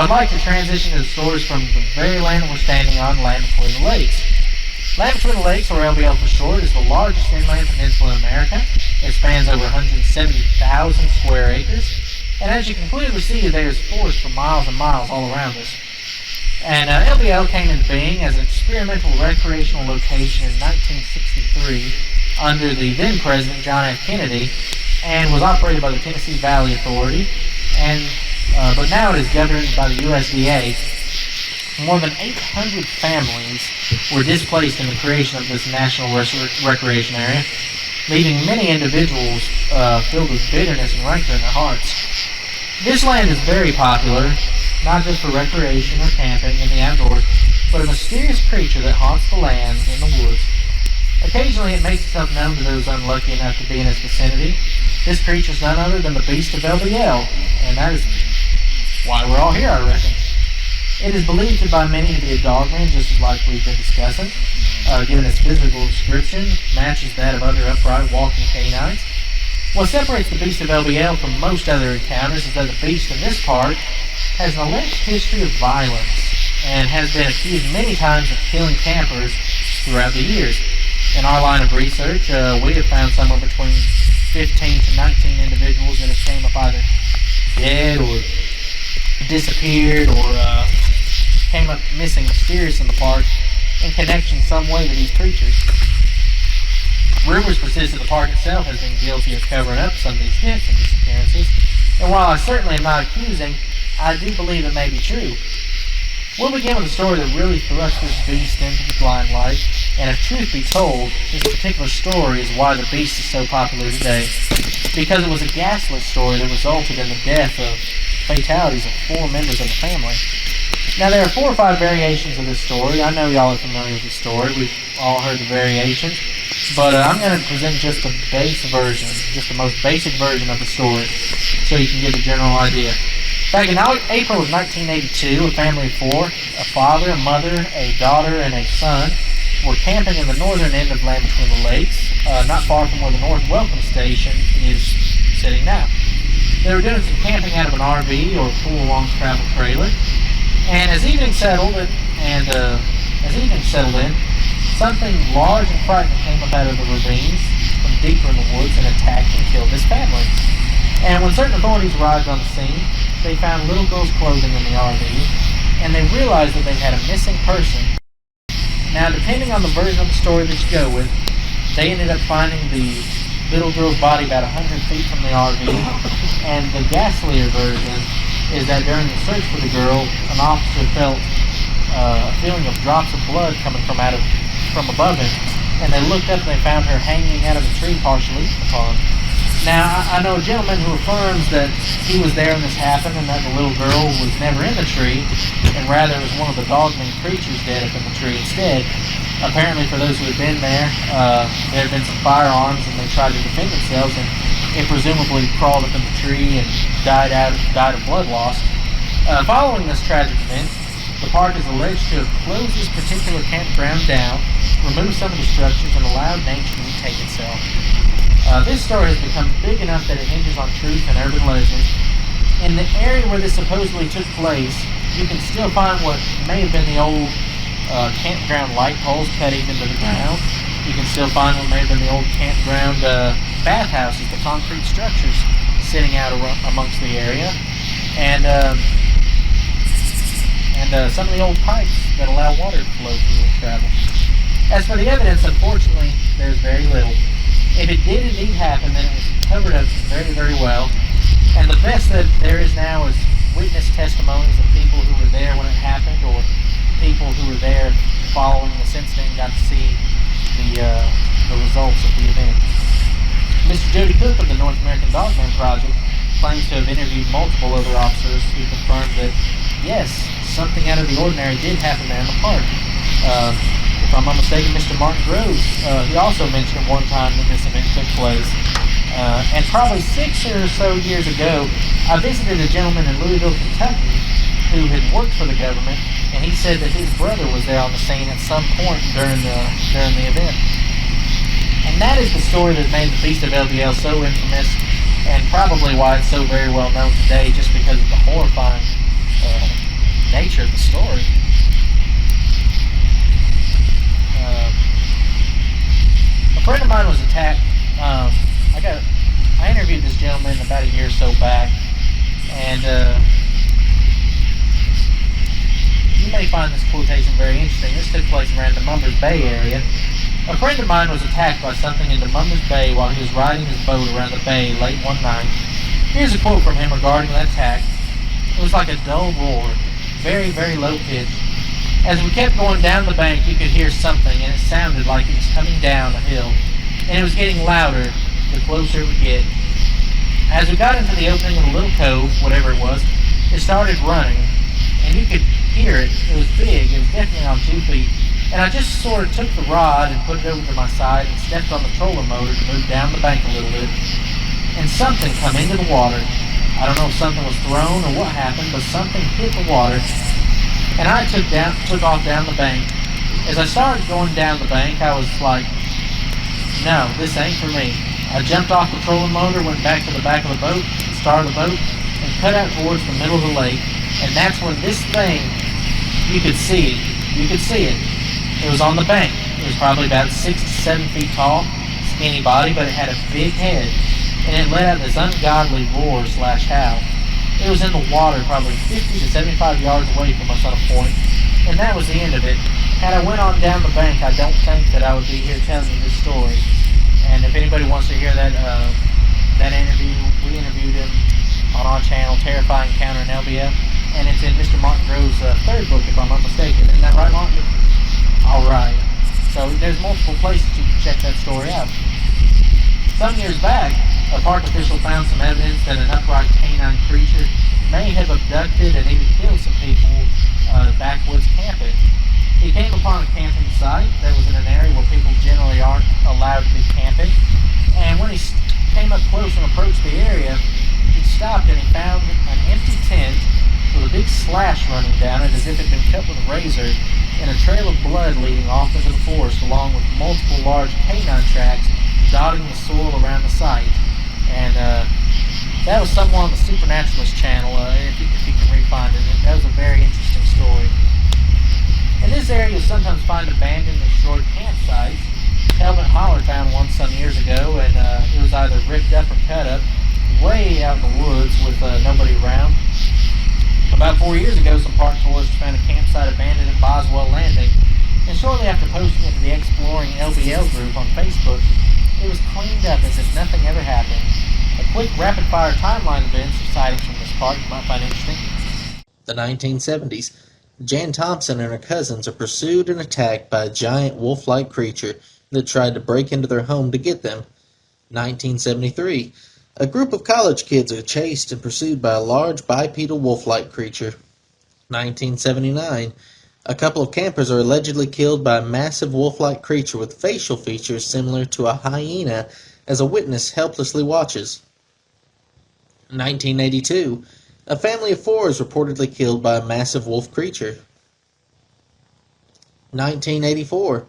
would like to transition to the stories from the very land that we're standing on, Land Between the Lakes. Land Between the Lakes, or LBL for short, is the largest inland peninsula in America. It spans over 170,000 square acres, and as you can clearly see, there's forest for miles and miles all around us. And LBL came into being as an experimental recreational location in 1963 under the then President John F. Kennedy, and was operated by the Tennessee Valley Authority, but now it is governed by the USDA. More than 800 families were displaced in the creation of this national recreation area, leaving many individuals filled with bitterness and rancor in their hearts. This land is very popular, not just for recreation or camping in the outdoors, but a mysterious creature that haunts the land in the woods. Occasionally it makes itself known to those unlucky enough to be in its vicinity. This creature is none other than the beast of LBL, and that is why we're all here, I reckon. It is believed by many to be a dogman, just like we've been discussing. Given its physical description, matches that of other upright walking canines. What separates the beast of LBL from most other encounters is that the beast in this park has an alleged history of violence and has been accused many times of killing campers throughout the years. In our line of research, we have found somewhere between 15 to 19 individuals that have came up either dead or disappeared or came up missing mysterious in the park in connection some way to these creatures. Rumors persist that the park itself has been guilty of covering up some of these deaths and disappearances, and while I certainly am not accusing, I do believe it may be true. We'll begin with a story that really thrust this beast into the limelight, and if truth be told, this particular story is why the beast is so popular today, because it was a ghastly story that resulted in the death of fatalities of 4 members of the family. Now, there are 4 or 5 variations of this story. I know y'all are familiar with the story. We've all heard the variations. But I'm going to present just the base version, just the most basic version of the story, so you can get a general idea. Back in April of 1982, a family of 4, a father, a mother, a daughter, and a son, were camping in the northern end of Land Between the Lakes, not far from where the North Welcome Station is sitting now. They were doing some camping out of an RV or full long travel trailer, and as evening settled in, something large and frightening came up out of the ravines from deeper in the woods and attacked and killed this family. And when certain authorities arrived on the scene, they found little girl's clothing in the RV, and they realized that they had a missing person. Now, depending on the version of the story that you go with, they ended up finding the little girl's body about 100 feet from the RV, and the ghastlier version is that during the search for the girl, an officer felt a feeling of drops of blood coming from above him, and they looked up and they found her hanging out of a tree partially eaten upon. Now, I know a gentleman who affirms that he was there when this happened and that the little girl was never in the tree, and rather it was one of the dog-meat creatures dead up in the tree instead. Apparently, for those who had been there, there had been some firearms and they tried to defend themselves, and it presumably crawled up in the tree and died of blood loss. Following this tragic event, the park is alleged to have closed this particular campground down, removed some of the structures, and allowed nature to retake itself. This story has become big enough that it hinges on truth and urban legend. In the area where this supposedly took place, you can still find what may have been the old campground light poles cut even to the ground. You can still find what may have been the old campground bathhouses, the concrete structures sitting out amongst the area, and some of the old pipes that allow water to flow through and travel. As for the evidence, unfortunately, there's very little. If it did indeed happen, then it was covered up very, very well. And the best that there is now is witness testimonies of people who were there when it happened, or people who were there following this incident and got to see the results of the event. Mr. Jody Cook of the North American Dogman Project claims to have interviewed multiple other officers who confirmed that, yes, something out of the ordinary did happen there in the park. If I'm not mistaken, Mr. Martin Groves, he also mentioned at one time that this event took place. And probably 6 or so years ago, I visited a gentleman in Louisville, Kentucky, who had worked for the government, and he said that his brother was there on the scene at some point during the event. And that is the story that made the Beast of LBL so infamous, and probably why it's so very well known today, just because of the horrifying nature of the story. A friend of mine was attacked. I interviewed this gentleman about a year or so back, and you may find this quotation very interesting. This took place around the Mumbers Bay area. A friend of mine was attacked by something in the Mumbers Bay while he was riding his boat around the bay late one night. Here's a quote from him regarding that attack. It was like a dull roar, very, very low pitch. As we kept going down the bank, you could hear something, and it sounded like it was coming down a hill. And it was getting louder the closer it would get. As we got into the opening of the little cove, whatever it was, it started running, and you could hear it. It was big. It was definitely on 2 feet. And I just sort of took the rod and put it over to my side and stepped on the trolling motor to move down the bank a little bit. And something come into the water. I don't know if something was thrown or what happened, but something hit the water. And I took off down the bank. As I started going down the bank, I was like, no, this ain't for me. I jumped off the trolling motor, went back to the back of the boat, started the boat, and cut out towards the middle of the lake. And that's when this thing, you could see it. You could see it. It was on the bank. It was probably about 6 to 7 feet tall, skinny body, but it had a big head. And it let out this ungodly roar / howl. It was in the water probably 50 to 75 yards away from us on a point, and that was the end of it. Had I went on down the bank, I don't think that I would be here telling you this story. And if anybody wants to hear that interview, we interviewed him on our channel, Terrifying Encounter in LBL, and it's in Mr. Martin Grove's third book, if I'm not mistaken. Isn't that right, Martin? All right. So there's multiple places you can check that story out. Some years back, a park official found some evidence that an upright canine creature may have abducted and even killed some people backwoods camping. He came upon a camping site that was in an area where people generally aren't allowed to be camping. And when he came up close and approached the area, he stopped and he found an empty tent with a big slash running down it as if it had been cut with a razor, and a trail of blood leading off into the forest, along with multiple large canine tracks dotting the soil around the site. And that was somewhere on the Supernaturalist channel, if you can re-find it. That was a very interesting story. In this area, you'll sometimes find abandoned and destroyed campsites. Helmet Holler found one some years ago, and it was either ripped up or cut up way out in the woods with nobody around. About 4 years ago, some park tourists found a campsite abandoned at Boswell Landing, and shortly after posting it to the Exploring LBL group on Facebook, it was cleaned up as if nothing ever happened. A quick rapid-fire timeline of events of sightings from this park you might find interesting. The 1970s. Jan Thompson and her cousins are pursued and attacked by a giant wolf-like creature that tried to break into their home to get them. 1973. A group of college kids are chased and pursued by a large bipedal wolf-like creature. 1979. A couple of campers are allegedly killed by a massive wolf-like creature with facial features similar to a hyena as a witness helplessly watches. 1982. A family of 4 is reportedly killed by a massive wolf creature. 1984.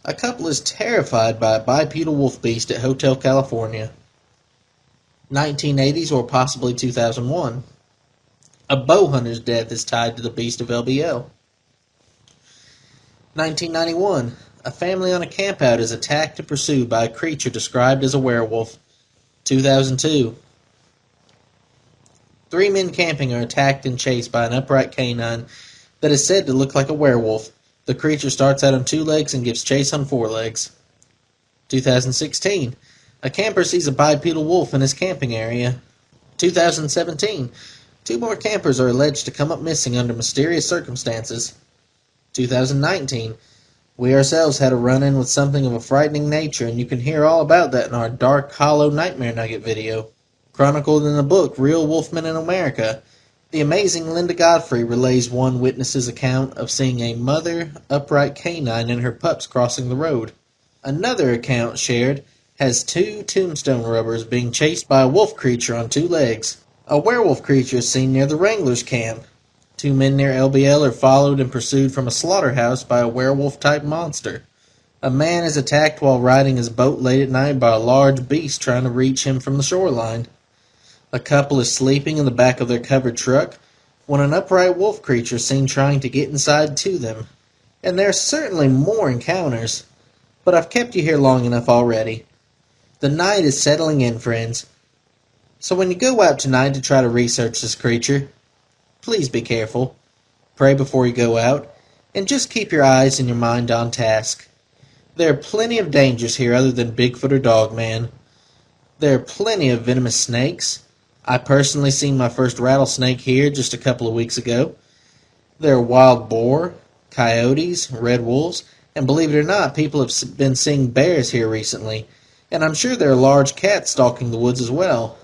A couple is terrified by a bipedal wolf beast at Hotel California. 1980s or possibly 2001. A bow hunter's death is tied to the beast of LBL. 1991. A family on a campout is attacked and pursued by a creature described as a werewolf. 2002. 3 men camping are attacked and chased by an upright canine that is said to look like a werewolf. The creature starts out on 2 legs and gives chase on 4 legs. 2016. A camper sees a bipedal wolf in his camping area. 2017. 2 more campers are alleged to come up missing under mysterious circumstances. 2019. We ourselves had a run-in with something of a frightening nature, and you can hear all about that in our Dark Hollow Nightmare Nugget video. Chronicled in the book Real Wolfmen in America, the amazing Linda Godfrey relays one witness's account of seeing a mother upright canine and her pups crossing the road. Another account shared has 2 tombstone rubbers being chased by a wolf creature on 2 legs. A werewolf creature is seen near the Wranglers camp. 2 men near LBL are followed and pursued from a slaughterhouse by a werewolf-type monster. A man is attacked while riding his boat late at night by a large beast trying to reach him from the shoreline. A couple is sleeping in the back of their covered truck when an upright wolf creature is seen trying to get inside to them. And there are certainly more encounters, but I've kept you here long enough already. The night is settling in, friends. So when you go out tonight to try to research this creature, please be careful. Pray before you go out, and just keep your eyes and your mind on task. There are plenty of dangers here other than Bigfoot or Dogman. There are plenty of venomous snakes. I personally seen my first rattlesnake here just a couple of weeks ago. There are wild boar, coyotes, red wolves, and believe it or not, people have been seeing bears here recently, and I'm sure there are large cats stalking the woods as well.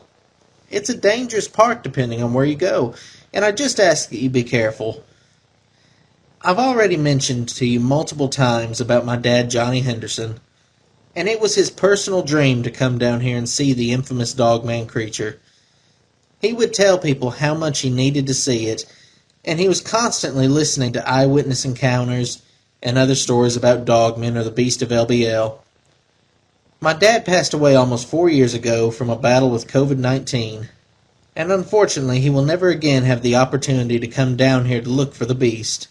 It's a dangerous park depending on where you go, and I just ask that you be careful. I've already mentioned to you multiple times about my dad, Johnny Henderson, and it was his personal dream to come down here and see the infamous Dogman creature. He would tell people how much he needed to see it, and he was constantly listening to eyewitness encounters and other stories about Dogman or the Beast of LBL. My dad passed away almost 4 years ago from a battle with COVID-19, and unfortunately he will never again have the opportunity to come down here to look for the beast.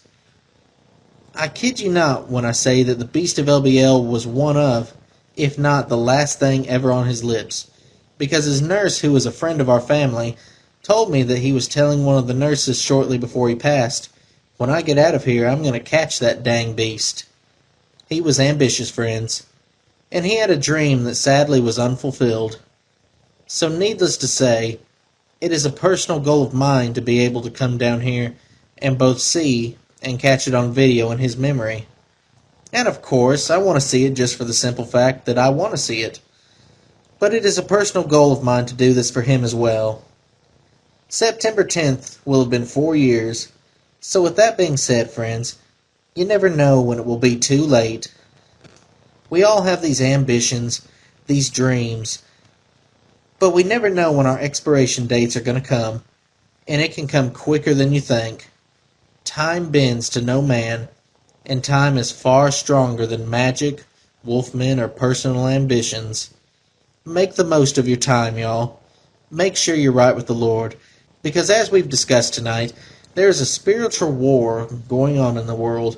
I kid you not when I say that the beast of LBL was one of, if not the last thing ever on his lips, because his nurse, who was a friend of our family, told me that he was telling one of the nurses shortly before he passed, "When I get out of here, I'm going to catch that dang beast." He was ambitious, friends, and he had a dream that sadly was unfulfilled. So needless to say, it is a personal goal of mine to be able to come down here and both see and catch it on video in his memory. And of course, I want to see it just for the simple fact that I want to see it. But it is a personal goal of mine to do this for him as well. September 10th will have been 4 years, so with that being said, friends, you never know when it will be too late. We all have these ambitions, these dreams, but we never know when our expiration dates are going to come, and it can come quicker than you think. Time bends to no man, and time is far stronger than magic, wolfmen, or personal ambitions. Make the most of your time, y'all. Make sure you're right with the Lord, because as we've discussed tonight, there is a spiritual war going on in the world,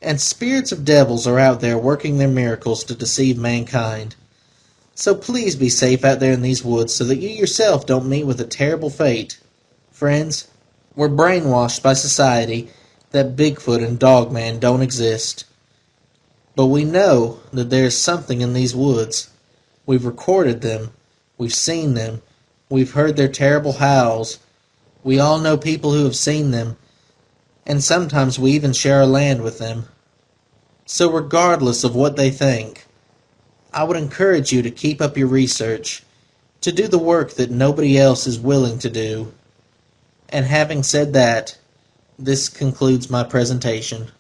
and spirits of devils are out there working their miracles to deceive mankind. So please be safe out there in these woods so that you yourself don't meet with a terrible fate. Friends, we're brainwashed by society that Bigfoot and Dogman don't exist. But we know that there is something in these woods. We've recorded them. We've seen them. We've heard their terrible howls. We all know people who have seen them. And sometimes we even share our land with them. So regardless of what they think, I would encourage you to keep up your research, to do the work that nobody else is willing to do. And having said that, this concludes my presentation.